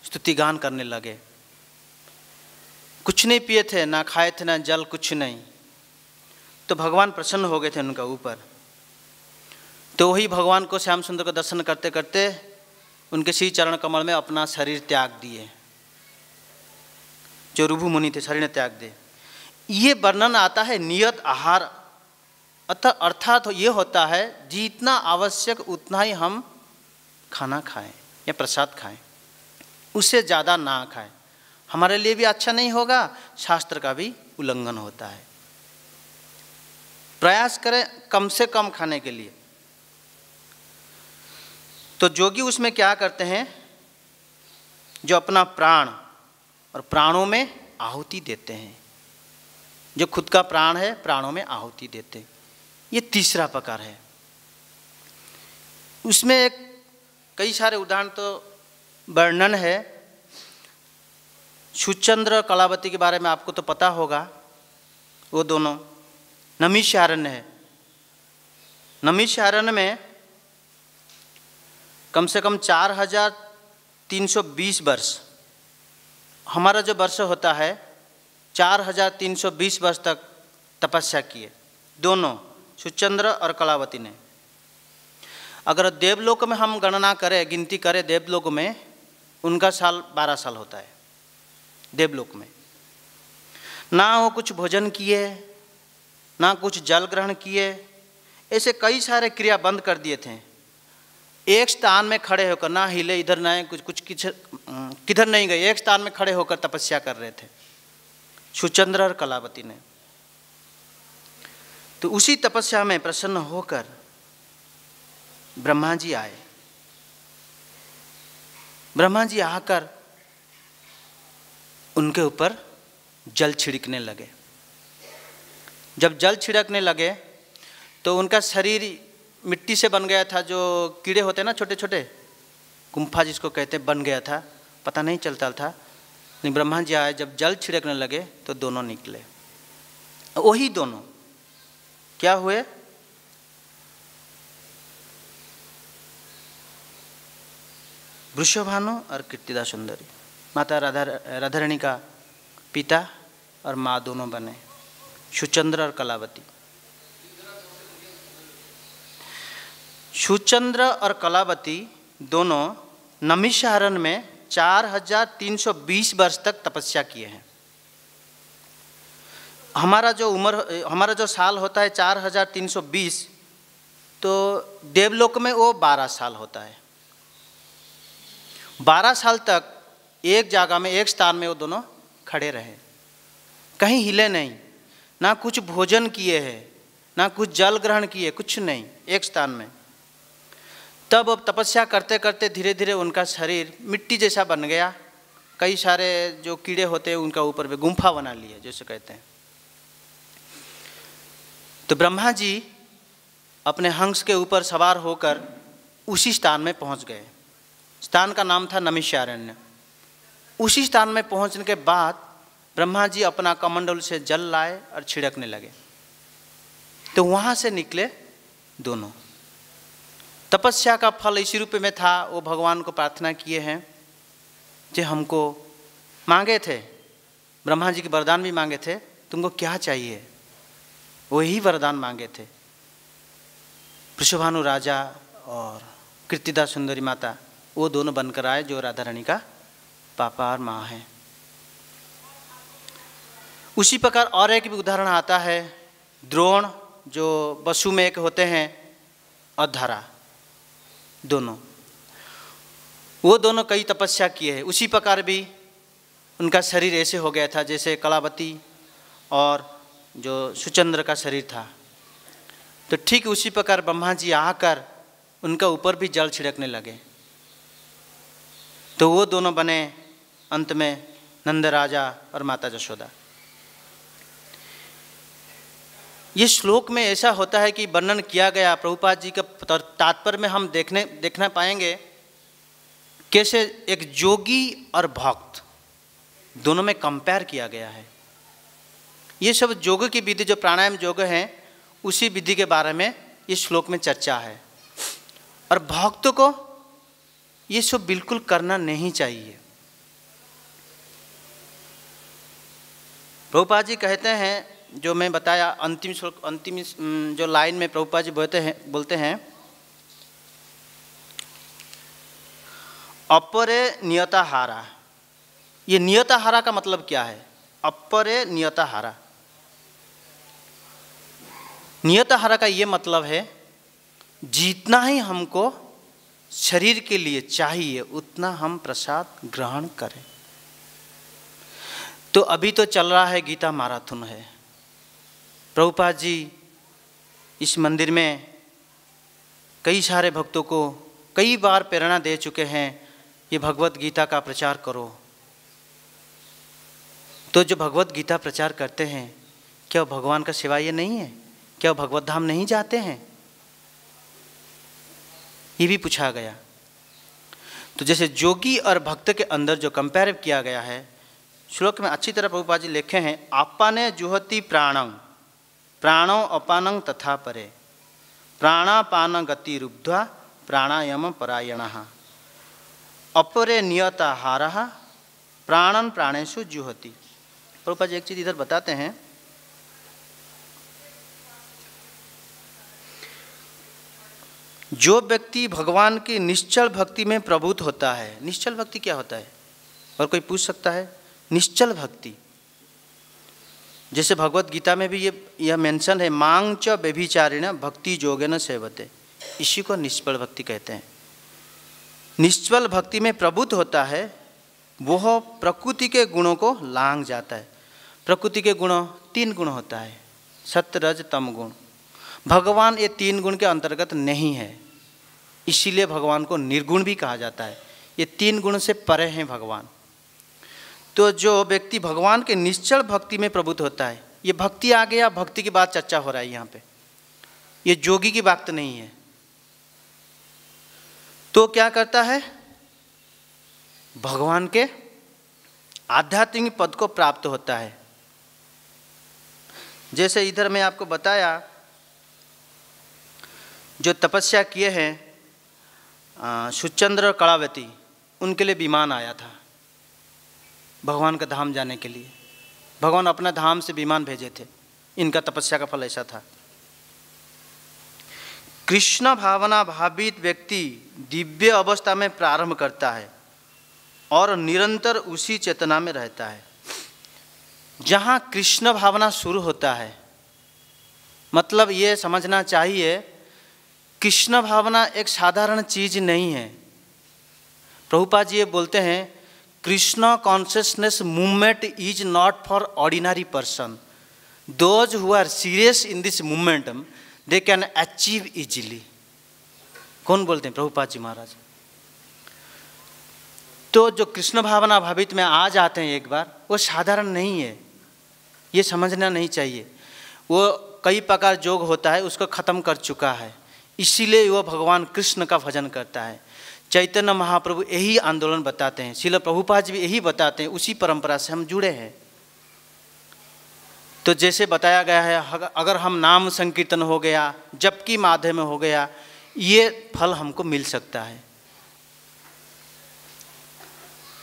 S1: स्तुति गान करने लगे। कुछ नहीं पिए थे, ना खाए थे, ना जल, कुछ नहीं। तो भगवान प्रसन्न हो गए थे उनका ऊपर। तो वही भगवान को, श्याम सुंदर को दर्शन करते करते उनके श्री चरण कमल में अपना शरीर त्याग दिए। जो ऋभु मुनि थे शरीर ने त्याग दिए। ये वर्णन आता है नियत आहार, अर्थात ये होता है जितना आवश्यक उतना ही हम खाना खाएं या प्रसाद खाएं, उससे ज़्यादा ना खाएं। हमारे लिए भी अच्छा नहीं होगा, शास्त्र का भी उल्लंघन होता है। प्रयास करें कम से कम खाने के लिए। तो जोगी उसमें क्या करते हैं, जो अपना प्राण और प्राणों में आहुति देते हैं, जो खुद का प्राण है प्राणों में आहुति देते हैं। ये तीसरा प्रकार है। उसमें एक कई सारे उदाहरण तो वर्णन है। सुचंद्र कलावती के बारे में आपको तो पता होगा। वो दोनों नैमिषारण्य है। नैमिषारण्य में कम से कम 4320 वर्ष, हमारा जो वर्ष होता है 4320 वर्ष तक तपस्या किए दोनों, सुचंद्र और कलावती ने। अगर देवलोक में हम गणना करें, गिनती करें देवलोक में, उनका साल 12 साल होता है देवलोक में। ना वो कुछ भोजन किए, ना कुछ जल ग्रहण किए, ऐसे कई सारे क्रिया बंद कर दिए थे। एक स्थान में खड़े होकर, ना हिले, इधर ना कुछ किधर नहीं गए, एक स्थान में खड़े होकर तपस्या कर रहे थे सुचंद्र और कलावती ने। तो उसी तपस्या में प्रसन्न होकर ब्रह्मा जी आए। ब्रह्मा जी आकर उनके ऊपर जल छिड़कने लगे। जब जल छिड़कने लगे तो उनका शरीर मिट्टी से बन गया था। जो कीड़े होते हैं ना छोटे छोटे, गुम्फा जिसको कहते हैं, बन गया था, पता नहीं चलता था। लेकिन ब्रह्मा जी आए, जब जल छिड़कने लगे तो दोनों निकले। वही दोनों क्या हुए, वृषभानु और कीर्तिदा सुंदरी, माता राधा रानी का पिता और माँ दोनों बने, सुचंद्र और कलावती। सुचंद्र और कलावती दोनों नैमिषारण्य में 4320 वर्ष तक तपस्या किए हैं। हमारा जो साल होता है 4320, तो देवलोक में वो 12 साल होता है। 12 साल तक एक जगह में, एक स्थान में वो दोनों खड़े रहे, कहीं हिले नहीं, ना कुछ भोजन किए हैं, ना कुछ जल ग्रहण किए, कुछ नहीं, एक स्थान में। तब अब तपस्या करते करते धीरे धीरे उनका शरीर मिट्टी जैसा बन गया। कई सारे जो कीड़े होते हैं उनका ऊपर भी गुम्फा बना लिए, जैसे कहते हैं। तो ब्रह्मा जी अपने हंस के ऊपर सवार होकर उसी स्थान में पहुंच गए। स्थान का नाम था नैमिषारण्य। उसी स्थान में पहुंचने के बाद ब्रह्मा जी अपना कमंडल से जल लाए और छिड़कने लगे। तो वहाँ से निकले दोनों। तपस्या का फल इसी रूप में था। वो भगवान को प्रार्थना किए हैं जो हमको मांगे थे, ब्रह्मा जी के वरदान भी मांगे थे, तुमको क्या चाहिए, वही वरदान मांगे थे। वृषभानु राजा और कीर्तिदा सुंदरी माता, वो दोनों बनकर आए जो राधा रानी का पापा और माँ है। उसी प्रकार और एक भी उदाहरण आता है, द्रोण जो वसुमेक होते हैं और धरा, दोनों, वो दोनों कई तपस्या किए हैं। उसी प्रकार भी उनका शरीर ऐसे हो गया था जैसे कलावती और जो सुचंद्र का शरीर था। तो ठीक उसी प्रकार ब्रह्मा जी आकर उनका ऊपर भी जल छिड़कने लगे। तो वो दोनों बने अंत में नंद राजा और माता जशोदा। ये श्लोक में ऐसा होता है कि वर्णन किया गया प्रभुपाद जी का तात्पर्य में हम देखना पाएंगे कैसे एक जोगी और भक्त दोनों में कंपेयर किया गया है। ये सब योग की विधि जो प्राणायाम योग है उसी विधि के बारे में इस श्लोक में चर्चा है। और भक्त को ये सब बिल्कुल करना नहीं चाहिए। प्रभुपाद जी कहते हैं, जो मैं बताया अंतिम श्लोक, अंतिम जो लाइन में प्रभुपाद जी बोलते हैं अपरे नियताहारा। ये नियताहारा का मतलब क्या है? अपरे नियताहारा, नियताहारा का ये मतलब है जितना ही हमको शरीर के लिए चाहिए उतना हम प्रसाद ग्रहण करें। तो अभी तो चल रहा है गीता मैराथन है। प्रभुपाद जी इस मंदिर में कई सारे भक्तों को कई बार प्रेरणा दे चुके हैं, ये भगवत गीता का प्रचार करो। तो जो भगवत गीता प्रचार करते हैं, क्या भगवान का सेवा ये नहीं है? क्या भगवत धाम नहीं जाते हैं? ये भी पूछा गया। तो जैसे जोगी और भक्त के अंदर जो कंपेयर किया गया है, श्लोक में अच्छी तरह प्रभुपाद जी लिखे हैं, आपाने जुहति प्राणं प्राणो अपानं तथा परे प्राणापान गति रुब्ध्वा प्राणायाम परायणः अपरे नियताहारः प्राणन प्राणेषु जुहति। प्रभुपाद जी एक चीज इधर बताते हैं, जो व्यक्ति भगवान की निश्चल भक्ति में प्रभुत होता है। निश्चल भक्ति क्या होता है? और कोई पूछ सकता है? निश्चल भक्ति, जैसे भगवत गीता में भी यह मेंशन है, मांग च व्यभिचारिण भक्ति योगेन सेवते, इसी को निष्फल भक्ति कहते हैं। निश्चल भक्ति में प्रभुत होता है, वह प्रकृति के गुणों को लांघ जाता है। प्रकृति के गुण 3 गुण होता है, सत्य रज तम गुण। भगवान ये 3 गुण के अंतर्गत नहीं है, इसीलिए भगवान को निर्गुण भी कहा जाता है। ये 3 गुण से परे हैं भगवान। तो जो व्यक्ति भगवान के निश्चल भक्ति में प्रभुत होता है, ये भक्ति आ गया, भक्ति की बात चर्चा हो रहा है यहाँ पे, ये जोगी की बात नहीं है। तो क्या करता है? भगवान के आध्यात्मिक पद को प्राप्त होता है। जैसे इधर मैं आपको बताया, जो तपस्या किए हैं सुचंद्र और कलावती, उनके लिए विमान आया था भगवान का धाम जाने के लिए। भगवान अपना धाम से विमान भेजे थे। इनका तपस्या का फल ऐसा था। कृष्ण भावना भावित व्यक्ति दिव्य अवस्था में प्रारंभ करता है और निरंतर उसी चेतना में रहता है। जहाँ कृष्ण भावना शुरू होता है, मतलब ये समझना चाहिए कृष्ण भावना एक साधारण चीज नहीं है। प्रभुपाद जी ये बोलते हैं, Krishna consciousness movement is not for ordinary person. Those who are serious in this movement they can achieve easily. कौन बोलते हैं? प्रभुपाद जी महाराज। तो जो कृष्ण भावना भावित में आ जाते हैं एक बार, वो साधारण नहीं है, ये समझना नहीं चाहिए। वो कई प्रकार योग होता है, उसको खत्म कर चुका है, इसीलिए वो भगवान कृष्ण का भजन करता है। चैतन्य महाप्रभु यही आंदोलन बताते हैं, श्रील प्रभुपाद जी भी यही बताते हैं, उसी परंपरा से हम जुड़े हैं। तो जैसे बताया गया है, अगर हम नाम संकीर्तन हो गया, जप की माध्यम में हो गया, ये फल हमको मिल सकता है।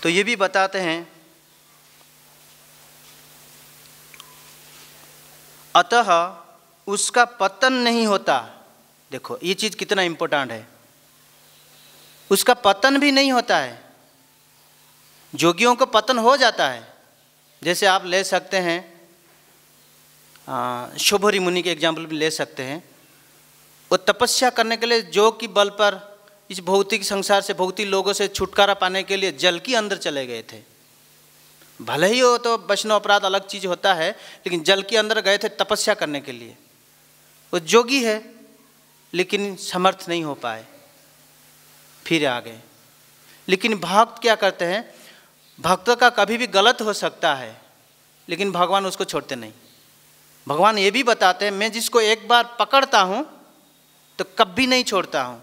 S1: तो ये भी बताते हैं, अतः उसका पतन नहीं होता देखो ये चीज़ कितना इम्पोर्टेंट है, उसका पतन भी नहीं होता है। जोगियों का पतन हो जाता है। जैसे आप ले सकते हैं शोभरी मुनि के एग्जाम्पल भी ले सकते हैं। वो तपस्या करने के लिए जो कि बल पर इस भौतिक संसार से, भौतिक लोगों से छुटकारा पाने के लिए जल के अंदर चले गए थे। भले ही हो तो वैष्णव अपराध अलग चीज़ होता है, लेकिन जल के अंदर गए थे तपस्या करने के लिए। वो जोगी है लेकिन समर्थ नहीं हो पाए, फिर आ गए। लेकिन भक्त क्या करते हैं, भक्त का कभी भी गलत हो सकता है लेकिन भगवान उसको छोड़ते नहीं। भगवान ये भी बताते हैं, मैं जिसको एक बार पकड़ता हूँ तो कभी नहीं छोड़ता हूँ।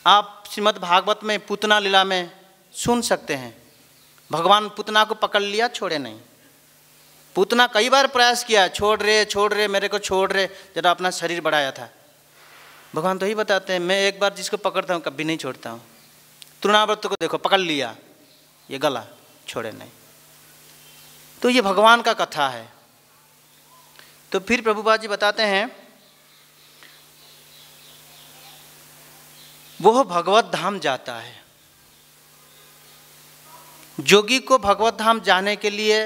S1: आप श्रीमद् भागवत में पूतना लीला में सुन सकते हैं, भगवान पूतना को पकड़ लिया, छोड़े नहीं। पूतना कई बार प्रयास किया, छोड़ रहे मेरे को छोड़ रहे, जरा अपना शरीर बढ़ाया था। भगवान तो ही बताते हैं, मैं एक बार जिसको पकड़ता हूँ कभी नहीं छोड़ता हूँ। तृणावर्त को देखो, पकड़ लिया, ये गला, छोड़े नहीं। तो ये भगवान का कथा है। तो फिर प्रभुपाद जी बताते हैं, वो भगवत धाम जाता है। जोगी को भगवत धाम जाने के लिए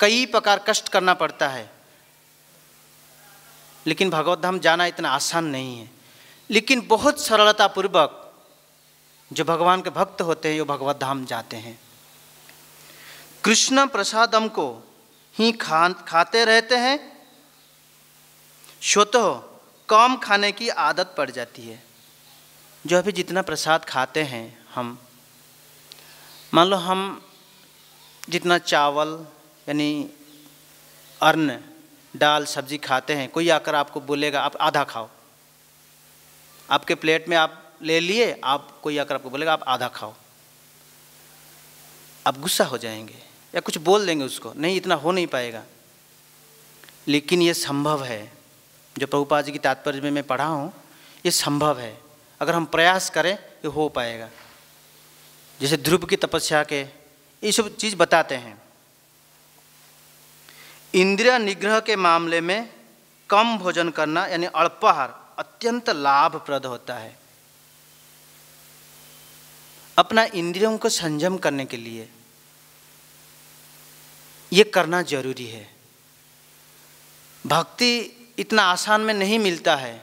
S1: कई प्रकार कष्ट करना पड़ता है, लेकिन भगवत धाम जाना इतना आसान नहीं है। लेकिन बहुत सरलता पूर्वक जो भगवान के भक्त होते हैं वो भगवत धाम जाते हैं। कृष्ण प्रसादम को ही खाते रहते हैं, स्वतः कम खाने की आदत पड़ जाती है। जो अभी जितना प्रसाद खाते हैं हम, मान लो हम जितना चावल यानी अन्न, दाल, सब्जी खाते हैं, कोई आकर आपको बोलेगा आप आधा खाओ, आपके प्लेट में आप ले लिए, आप कोई आकर आपको बोलेगा आप आधा खाओ, आप गुस्सा हो जाएंगे या कुछ बोल देंगे उसको, नहीं इतना हो नहीं पाएगा। लेकिन ये संभव है, जो प्रभुपाद जी की तात्पर्य में मैं पढ़ा हूँ, ये संभव है। अगर हम प्रयास करें ये हो पाएगा। जैसे ध्रुव की तपस्या के ये सब चीज़ बताते हैं। इंद्रिय निग्रह के मामले में कम भोजन करना यानी अल्पाहार अत्यंत लाभप्रद होता है। अपना इंद्रियों को संयम करने के लिए ये करना जरूरी है। भक्ति इतना आसान में नहीं मिलता है।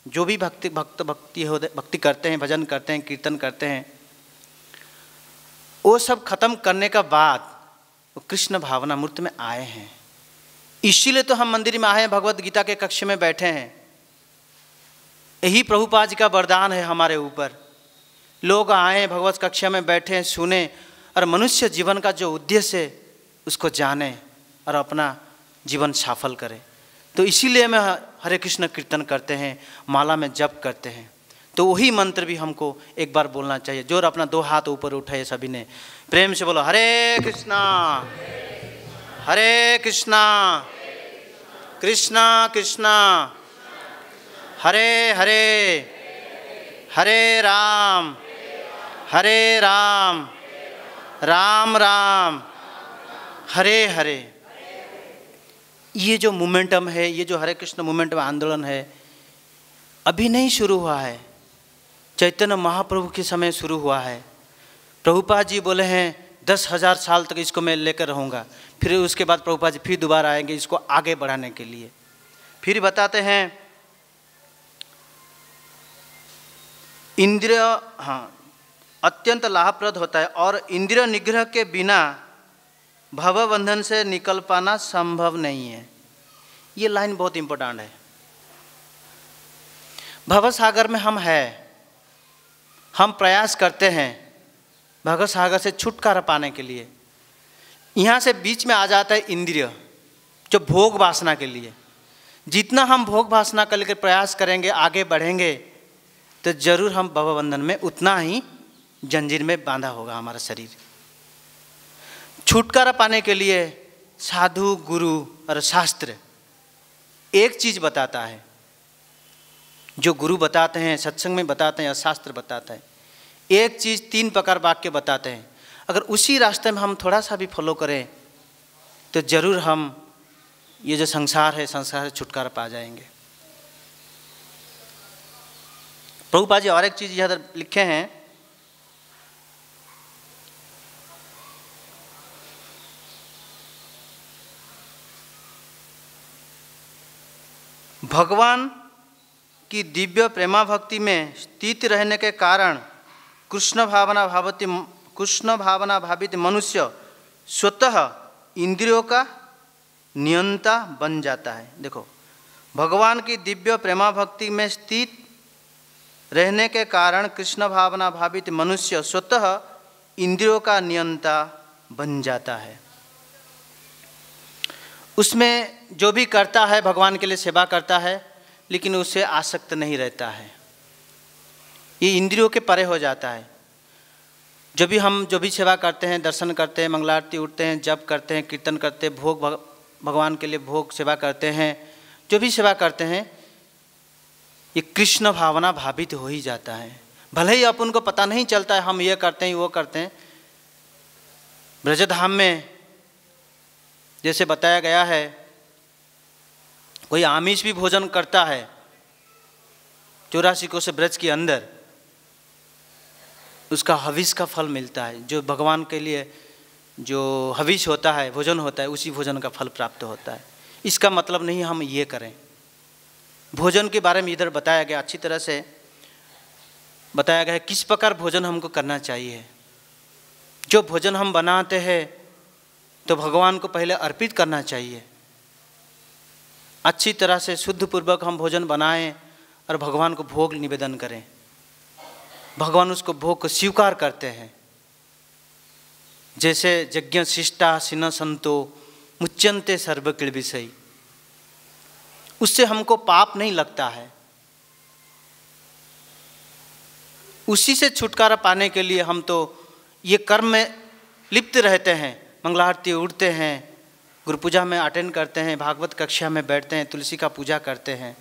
S1: जो भी भक्ति करते हैं, भजन करते हैं, कीर्तन करते हैं, वो सब खत्म करने का बाद वो कृष्ण भावना मूर्ति में आए हैं। इसीलिए तो हम मंदिर में आए हैं, भगवत गीता के कक्ष में बैठे हैं। यही प्रभुपाद जी का वरदान है हमारे ऊपर। लोग आए भगवत कक्षा में बैठे, सुने और मनुष्य जीवन का जो उद्देश्य है उसको जाने और अपना जीवन सफल करें। तो इसीलिए हम हरे कृष्ण कीर्तन करते हैं, माला में जप करते हैं। तो वही मंत्र भी हमको एक बार बोलना चाहिए। जोर अपना 2 हाथ ऊपर उठाए सभी ने, प्रेम से बोलो हरे कृष्णा हरे कृष्णा कृष्णा कृष्णा हरे हरे हरे राम राम राम हरे हरे। ये जो मोमेंटम है, ये जो हरे कृष्ण मोमेंटम आंदोलन है, अभी नहीं शुरू हुआ है। चैतन्य महाप्रभु के समय शुरू हुआ है। प्रभुपाद जी बोले हैं 10,000 साल तक इसको मैं लेकर रहूँगा। फिर उसके बाद प्रभुपाद जी फिर दोबारा आएंगे इसको आगे बढ़ाने के लिए। फिर बताते हैं इंद्रिय अत्यंत लाभप्रद होता है और इंद्रिय निग्रह के बिना भव बंधन से निकल पाना संभव नहीं है। ये लाइन बहुत इंपॉर्टेंट है। भव सागर में हम हैं, हम प्रयास करते हैं भव सागर से छुटकारा पाने के लिए। यहाँ से बीच में आ जाता है इंद्रिय, जो भोग वासना के लिए। जितना हम भोग वासना कर लेकर प्रयास करेंगे, आगे बढ़ेंगे, तो जरूर हम भव बंधन में उतना ही जंजीर में बांधा होगा हमारा शरीर। छुटकारा पाने के लिए साधु, गुरु और शास्त्र एक चीज़ बताता है। जो गुरु बताते हैं, सत्संग में बताते हैं, और शास्त्र बताता है, एक चीज़ 3 प्रकार वाक्य बताते हैं। अगर उसी रास्ते में हम थोड़ा सा भी फॉलो करें तो जरूर हम ये जो संसार है, संसार से छुटकारा पा जाएंगे। प्रभुपाद जी और एक चीज़ यहाँ लिखे हैं, भगवान की दिव्य प्रेमा भक्ति में स्थित रहने के कारण कृष्ण भावना भावित मनुष्य स्वतः इंद्रियों का नियंता बन जाता है। देखो, भगवान की दिव्य प्रेमा भक्ति में स्थित रहने के कारण कृष्ण भावना भावित मनुष्य स्वतः इंद्रियों का नियंता बन जाता है। उसमें जो भी करता है भगवान के लिए सेवा करता है, लेकिन उससे आसक्त नहीं रहता है, ये इंद्रियों के परे हो जाता है। हम जो भी सेवा करते हैं, दर्शन करते हैं, मंगलारती उठते हैं, जप करते हैं, कीर्तन करते हैं, भोग भगवान के लिए भोग सेवा करते हैं, जो भी सेवा करते हैं, ये कृष्ण भावना भावित हो ही जाता है। भले ही अपन को पता नहीं चलता है हम ये करते हैं वो करते हैं। ब्रजधाम में जैसे बताया गया है, कोई आमिष भी भोजन करता है 84 कोस ब्रज के अंदर, उसका हविष का फल मिलता है। जो भगवान के लिए जो हविष होता है, भोजन होता है, उसी भोजन का फल प्राप्त होता है। इसका मतलब नहीं हम ये करें। भोजन के बारे में इधर बताया गया, अच्छी तरह से बताया गया है किस प्रकार भोजन हमको करना चाहिए। जो भोजन हम बनाते हैं तो भगवान को पहले अर्पित करना चाहिए। अच्छी तरह से शुद्ध पूर्वक हम भोजन बनाएं और भगवान को भोग निवेदन करें। भगवान उसको भोग को स्वीकार करते हैं। जैसे यज्ञ शिष्टा सिन संतो मुच्यंते सर्वकिल विषय, उससे हमको पाप नहीं लगता है। उसी से छुटकारा पाने के लिए हम तो ये कर्म में लिप्त रहते हैं। मंगलारती उठते हैं, गुरु पूजा में अटेंड करते हैं, भागवत कक्षा में बैठते हैं, तुलसी का पूजा करते हैं।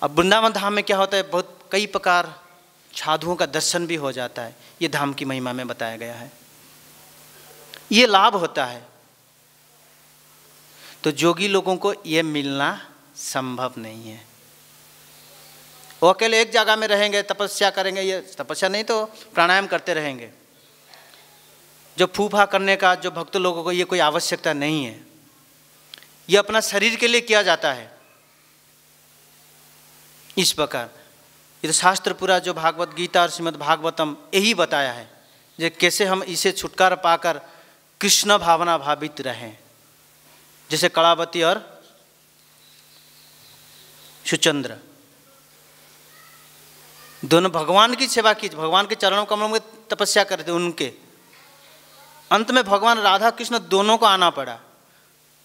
S1: अब वृंदावन धाम में क्या होता है, बहुत कई प्रकार साधुओं का दर्शन भी हो जाता है। ये धाम की महिमा में बताया गया है, ये लाभ होता है। तो जोगी लोगों को ये मिलना संभव नहीं है। वो अकेले एक जगह में रहेंगे, तपस्या करेंगे, ये तपस्या नहीं तो प्राणायाम करते रहेंगे। जो फूफा करने का जो भक्त लोगों को ये कोई आवश्यकता नहीं है। ये अपना शरीर के लिए किया जाता है। इस प्रकार ये तो शास्त्र पूरा जो भागवत गीता और श्रीमद् भागवतम यही बताया है, जो कैसे हम इसे छुटकारा पाकर कृष्ण भावना भावित रहें। जैसे कलावती और सुचंद्र दोनों भगवान की सेवा की, भगवान के चरणों कमलों में तपस्या करते। उनके अंत में भगवान राधा कृष्ण दोनों को आना पड़ा।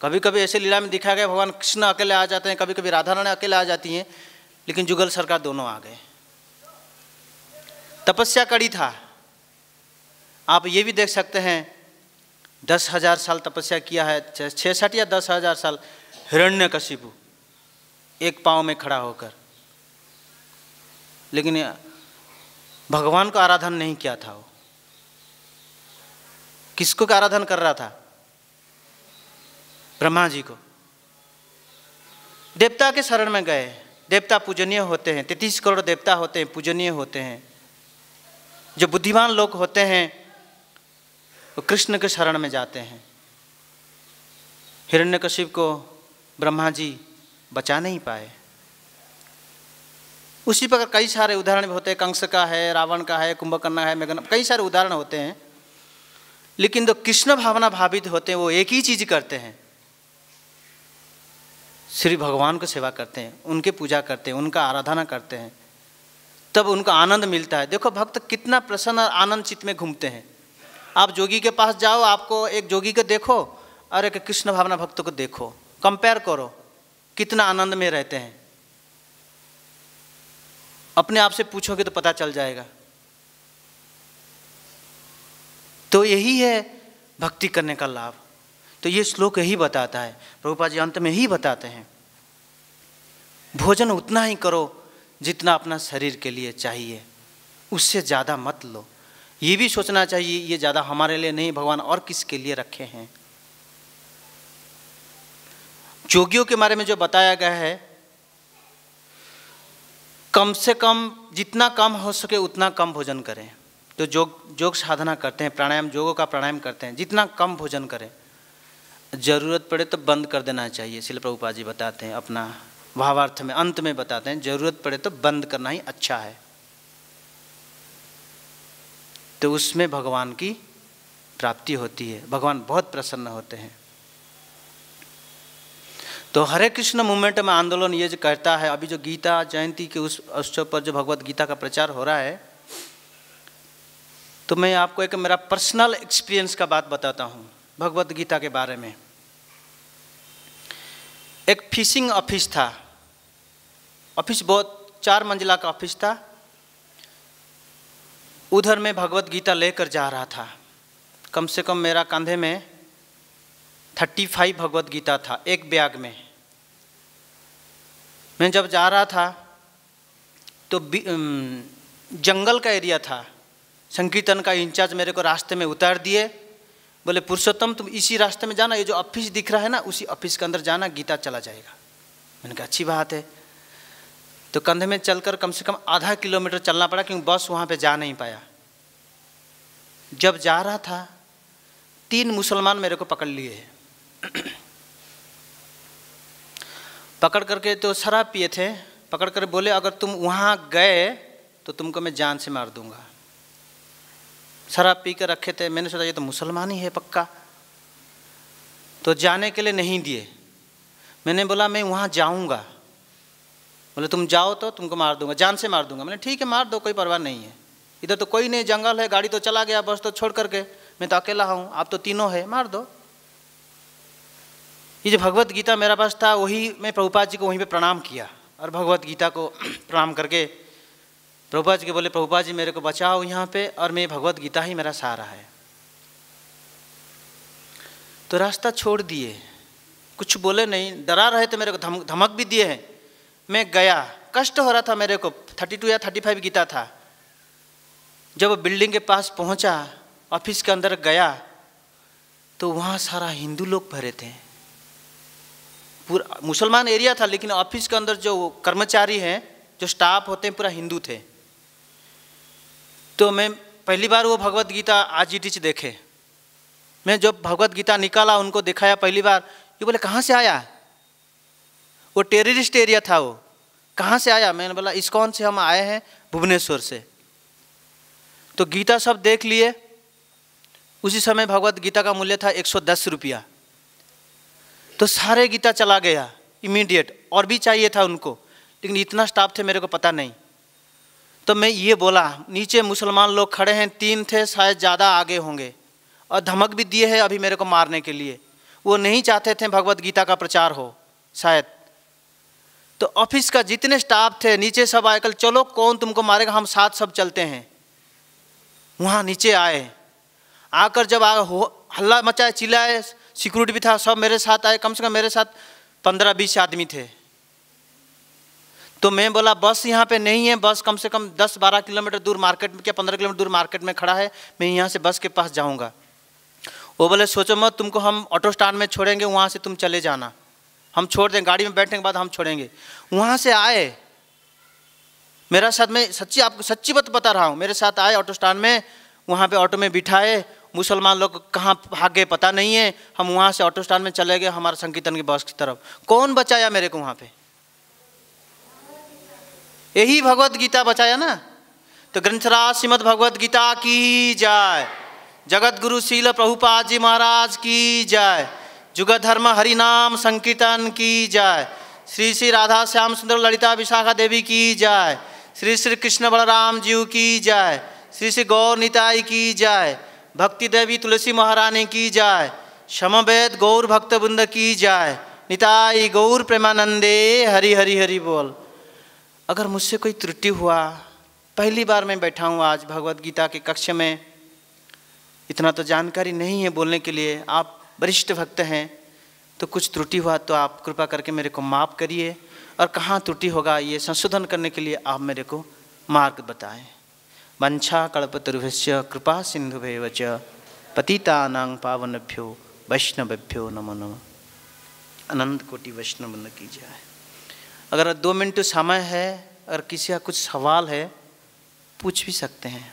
S1: कभी कभी ऐसे लीला में दिखाया गया भगवान कृष्ण अकेले आ जाते हैं, कभी कभी राधा रानी अकेले आ जाती हैं, लेकिन जुगल सरकार दोनों आ गए। तपस्या कड़ी था। आप ये भी देख सकते हैं 10,000 साल तपस्या किया है, 66 या 10,000 साल हिरण्यकशिपु एक पांव में खड़ा होकर, लेकिन भगवान को आराधन नहीं किया था। वो किसको का आराधन कर रहा था? ब्रह्मा जी को। देवता के शरण में गए। देवता पूजनीय होते हैं, 33 करोड़ देवता होते हैं, पूजनीय होते हैं। जो बुद्धिमान लोग होते हैं वो कृष्ण के शरण में जाते हैं। हिरण्यकशिप को ब्रह्मा जी बचा नहीं पाए। उसी प्रकार कई सारे उदाहरण भी होते हैं। कंस का है, रावण का है, कुंभकर्ण है, मेघन, कई सारे उदाहरण होते हैं। लेकिन जो कृष्ण भावना भावित होते हैं वो एक ही चीज करते हैं, श्री भगवान को सेवा करते हैं, उनके पूजा करते हैं, उनका आराधना करते हैं, तब उनका आनंद मिलता है। देखो भक्त कितना प्रसन्न और आनंद चित्त में घूमते हैं। आप जोगी के पास जाओ, आपको एक जोगी को देखो और एक कृष्ण भावना भक्त को देखो, कंपेयर करो, कितना आनंद में रहते हैं। अपने आप से पूछोगे तो पता चल जाएगा। तो यही है भक्ति करने का लाभ। तो ये श्लोक यही बताता है, प्रभुपाद जी अंत में ही बताते हैं, भोजन उतना ही करो जितना अपना शरीर के लिए चाहिए, उससे ज़्यादा मत लो। ये भी सोचना चाहिए ये ज़्यादा हमारे लिए नहीं, भगवान और किसके लिए रखे हैं। जोगियों के बारे में जो बताया गया है, कम से कम जितना कम हो सके उतना कम भोजन करें। तो योग साधना करते हैं, प्राणायाम, योगों का प्राणायाम करते हैं, जितना कम भोजन करें। ज़रूरत पड़े तो बंद कर देना चाहिए। श्रील प्रभुपाद जी बताते हैं, अपना भावार्थ में अंत में बताते हैं, ज़रूरत पड़े तो बंद करना ही अच्छा है। तो उसमें भगवान की प्राप्ति होती है, भगवान बहुत प्रसन्न होते हैं। तो हरे कृष्ण मूवमेंट में आंदोलन ये जो कहता है, अभी जो गीता जयंती के उस उत्सव पर जो भगवत गीता का प्रचार हो रहा है, तो मैं आपको एक मेरा पर्सनल एक्सपीरियंस का बात बताता हूँ भगवत गीता के बारे में। एक फिशिंग ऑफिस था, ऑफिस बहुत 4 मंजिला का ऑफिस था। उधर मैं भगवत गीता लेकर जा रहा था। कम से कम मेरा कंधे में 35 भगवत गीता था एक बैग में। मैं जब जा रहा था तो जंगल का एरिया था। संकीर्तन का इंचार्ज मेरे को रास्ते में उतार दिए, बोले पुरुषोत्तम तुम इसी रास्ते में जाना, ये जो ऑफिस दिख रहा है ना उसी ऑफिस के अंदर जाना, गीता चला जाएगा। मैंने कहा अच्छी बात है। तो कंधे में चलकर कम से कम आधा किलोमीटर चलना पड़ा, क्योंकि बस वहाँ पे जा नहीं पाया। जब जा रहा था 3 मुसलमान मेरे को पकड़ लिए पकड़ करके, तो शराब पिए थे, पकड़ कर बोले अगर तुम वहाँ गए तो तुमको मैं जान से मार दूंगा। शराब पी कर रखे थे। मैंने सोचा ये तो मुसलमान ही है पक्का, तो जाने के लिए नहीं दिए। मैंने बोला मैं वहाँ जाऊँगा। बोले तुम जाओ तो तुमको मार दूंगा, जान से मार दूंगा। मैंने ठीक है मार दो, कोई परवाह नहीं है, इधर तो कोई नहीं, जंगल है, गाड़ी तो चला गया, बस तो छोड़ करके, मैं तो अकेला हूँ, आप तो तीनों है, मार दो। ये जो भगवत गीता मेरा पास था, वही मैं प्रभुपाद जी को वहीं पे प्रणाम किया, और भगवत गीता को प्रणाम करके प्रभुपाद जी के बोले प्रभुपाद जी मेरे को बचाओ यहाँ पे, और मैं भगवत गीता ही मेरा सहारा है। तो रास्ता छोड़ दिए, कुछ बोले नहीं, डरा रहे थे, मेरे को धमक भी दिए हैं। मैं गया, कष्ट हो रहा था मेरे को, 32 या 35 गीता था। जब बिल्डिंग के पास पहुँचा, ऑफिस के अंदर गया, तो वहाँ सारा हिंदू लोग भरे थे। पूरा मुसलमान एरिया था, लेकिन ऑफिस के अंदर जो कर्मचारी हैं, जो स्टाफ होते हैं, पूरा हिंदू थे। तो मैं पहली बार वो भगवत गीता आज इटिच देखे। मैं जब भगवत गीता निकाला, उनको दिखाया पहली बार, ये बोले कहाँ से आया? वो टेररिस्ट एरिया था, वो कहाँ से आया? मैंने बोला इस्कॉन से हम आए हैं, भुवनेश्वर से। तो गीता सब देख लिए। उसी समय भगवत गीता का मूल्य था 110 रुपया। तो सारे गीता चला गया इमीडिएट, और भी चाहिए था उनको, लेकिन इतना स्टाफ थे मेरे को पता नहीं। तो मैं ये बोला, नीचे मुसलमान लोग खड़े हैं, 3 थे, शायद ज़्यादा आगे होंगे, और धमक भी दिए हैं अभी मेरे को मारने के लिए। वो नहीं चाहते थे भगवत गीता का प्रचार हो शायद। तो ऑफिस का जितने स्टाफ थे नीचे सब आए, कल चलो कौन तुमको मारेगा, हम साथ सब चलते हैं। वहाँ नीचे आए, आकर जब हल्ला मचाए, चिल्लाए, सिक्योरिटी भी था, सब मेरे साथ आए। कम से कम मेरे साथ 15-20 आदमी थे। तो मैं बोला बस यहाँ पे नहीं है, बस कम से कम 10-12 किलोमीटर दूर मार्केट में, क्या 15 किलोमीटर दूर मार्केट में खड़ा है, मैं यहाँ से बस के पास जाऊँगा। वो बोले सोचो मत, तुमको हम ऑटो स्टैंड में छोड़ेंगे, वहाँ से तुम चले जाना, हम छोड़ देंगे, गाड़ी में बैठने के बाद हम छोड़ेंगे। वहाँ से आए मेरा साथ, में सच्ची आपको सच्ची बात बता रहा हूँ, मेरे साथ आए ऑटो स्टैंड में, वहाँ पे ऑटो में बिठाए। मुसलमान लोग कहाँ भाग गए पता नहीं है। हम वहाँ से ऑटो स्टैंड में चले गए हमारा संकीर्तन की बस की तरफ। कौन बचाया मेरे को वहाँ पे? यही भगवत गीता बचाया ना। तो ग्रंथराज श्रीमद् भगवत गीता की जय, जगत गुरु श्रील प्रभुपाद जी महाराज की जय, जुगत धर्म हरि नाम संकीर्तन की जय, श्री श्री राधा श्याम सुंदर ललिता विशाखा देवी की जय, श्री श्री कृष्ण बलराम जीव की जय, श्री श्री गौर निताई की जय, भक्ति देवी तुलसी महारानी की जय, समवेद गौर भक्त वृंद की जय, निताई गौर प्रेमानंदे हरि हरि हरि बोल। अगर मुझसे कोई त्रुटि हुआ, पहली बार मैं बैठा हूँ आज भगवत गीता के कक्ष में, इतना तो जानकारी नहीं है बोलने के लिए, आप वरिष्ठ भक्त हैं, तो कुछ त्रुटि हुआ तो आप कृपा करके मेरे को माफ़ करिए, और कहाँ त्रुटि होगा ये संशोधन करने के लिए आप मेरे को मार्ग बताएं। वंशा कल्पतरुभ्यश्च कृपा सिंधुभ्येव च पतितानां पावनेभ्यो वैष्णवेभ्यो नमो नमः। अनंत कोटि वैष्णव की जय। अगर 2 मिनट समय है अगर किसी का कुछ सवाल है पूछ भी सकते हैं।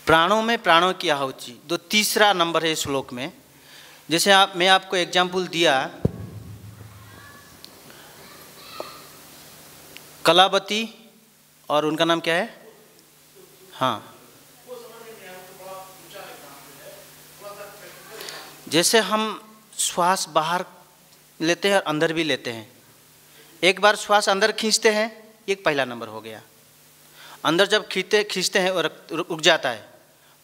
S1: प्राणों में प्राणों की आहुति, जो तीसरा नंबर है श्लोक में। जैसे मैं आपको एग्जाम्पल दिया, कलावती और उनका नाम क्या है, हाँ, जैसे हम श्वास बाहर लेते हैं और अंदर भी लेते हैं। एक बार श्वास अंदर खींचते हैं, एक पहला नंबर हो गया। अंदर जब खींचते हैं और रुक जाता है,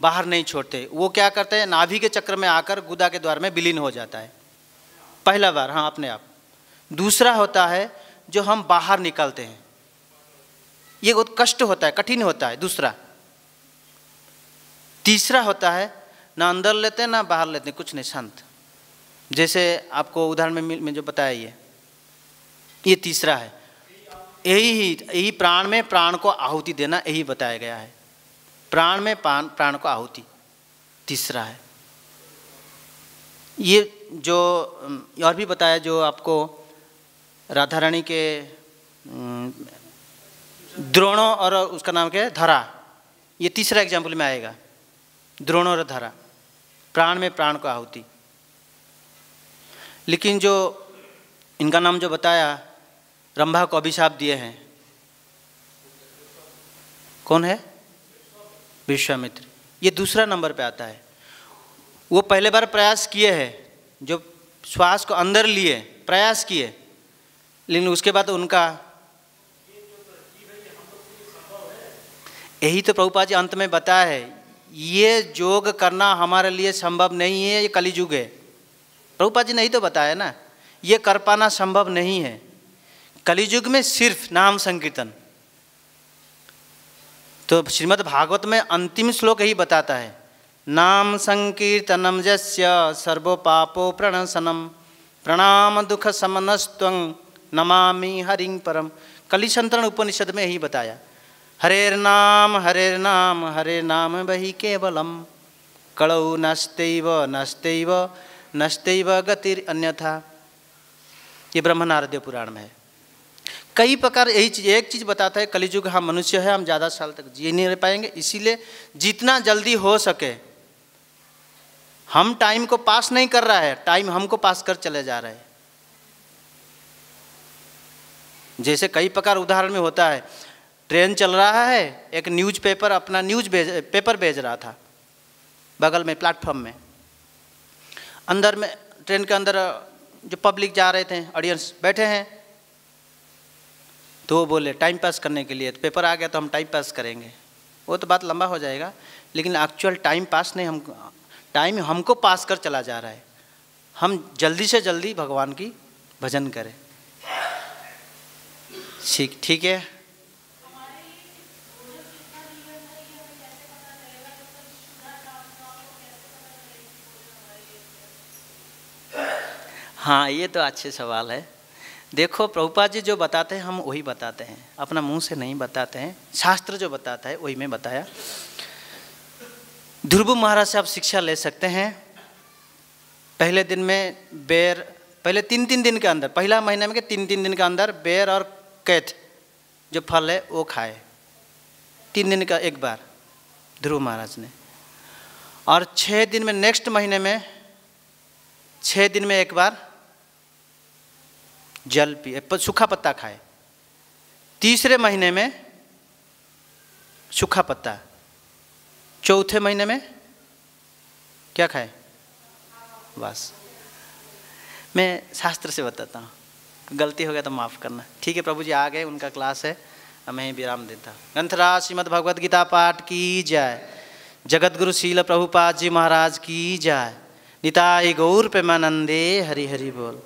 S1: बाहर नहीं छोड़ते, वो क्या करते हैं, नाभि के चक्र में आकर गुदा के द्वार में विलीन हो जाता है, पहला बार, हाँ, अपने आप। दूसरा होता है जो हम बाहर निकालते हैं, ये बहुत कष्ट होता है, कठिन होता है, दूसरा। तीसरा होता है ना अंदर लेते हैं ना बाहर लेते हैं, कुछ नहीं, शांत। जैसे आपको उदाहरण में जो बताया, ये तीसरा है। यही प्राण में प्राण को आहुति देना, यही बताया गया है। प्राण में प्राण को आहुति तीसरा है। ये जो और भी बताया, जो आपको राधा रानी के द्रोणों और उसका नाम क्या है, धरा, ये तीसरा एग्जाम्पल में आएगा, द्रोणों और धरा, प्राण में प्राण को आहुति। लेकिन जो इनका नाम जो बताया, रंभा को अभिशाप दिए हैं, कौन है, विश्वामित्र, ये दूसरा नंबर पे आता है। वो पहले बार प्रयास किए हैं, जो श्वास को अंदर लिए प्रयास किए, लेकिन उसके बाद उनका, यही तो प्रभुपाद जी अंत में बताया है, ये योग करना हमारे लिए संभव नहीं है, ये कलियुग है। प्रभुपाद जी ने ही तो बताया ना, ये कर पाना संभव नहीं है। कलियुग में सिर्फ नाम संकीर्तन। तो श्रीमद् भागवत में अंतिम श्लोक यही बताता है, नाम संकीर्तनम यस्य सर्वो पापो प्रणशनम प्रणाम दुख समनस्त्वं नमामि हरिं परम। कलिसंतरण उपनिषद में यही बताया, हरेर नाम हरे नाम वही केवलम कलौ नस्तैव नस्तैव नस्तैव गतिर अन्यथा। ये ब्रह्मनारद पुराण में है। कई प्रकार यही चीज़, एक चीज़ बताता है, कलियुग हम मनुष्य है, हम ज़्यादा साल तक जी नहीं रह पाएंगे, इसीलिए जितना जल्दी हो सके, हम टाइम को पास नहीं कर रहा है, टाइम हमको पास कर चले जा रहे हैं। जैसे कई प्रकार उदाहरण में होता है, ट्रेन चल रहा है, एक न्यूज़पेपर अपना पेपर भेज रहा था बगल में प्लेटफॉर्म में, अंदर में ट्रेन के अंदर जो पब्लिक जा रहे थे, ऑडियंस बैठे हैं, तो वो बोले टाइम पास करने के लिए, तो पेपर आ गया तो हम टाइम पास करेंगे। वो तो बात लंबा हो जाएगा, लेकिन एक्चुअल टाइम पास नहीं, टाइम हमको पास कर चला जा रहा है। हम जल्दी से जल्दी भगवान की भजन करें। ठीक है। हाँ, ये तो अच्छे सवाल है। देखो, प्रभुपाद जी जो बताते हैं हम वही बताते हैं, अपना मुंह से नहीं बताते हैं। शास्त्र जो बताता है वही में बताया। ध्रुव महाराज से आप शिक्षा ले सकते हैं। पहले दिन में बेर, पहले 3-3 दिन के अंदर, पहला महीने में के 3-3 दिन के अंदर बेर और कैथ जो फल है वो खाए, 3 दिन का एक बार ध्रुव महाराज ने। और 6 दिन में, नेक्स्ट महीने में 6 दिन में एक बार जल पिए, सूखा पत्ता खाए। तीसरे महीने में सूखा पत्ता, चौथे महीने में क्या खाए, बस। मैं शास्त्र से बताता हूँ, गलती हो गया तो माफ़ करना। ठीक है, प्रभु जी आ गए, उनका क्लास है, मैं विराम देता हूँ। ग्रंथराज श्रीमद् भगवद गीता पाठ की जय। जगत गुरु शील प्रभुपाद जी महाराज की जय। निताई गौर प्रेमानंदे हरि हरि बोल।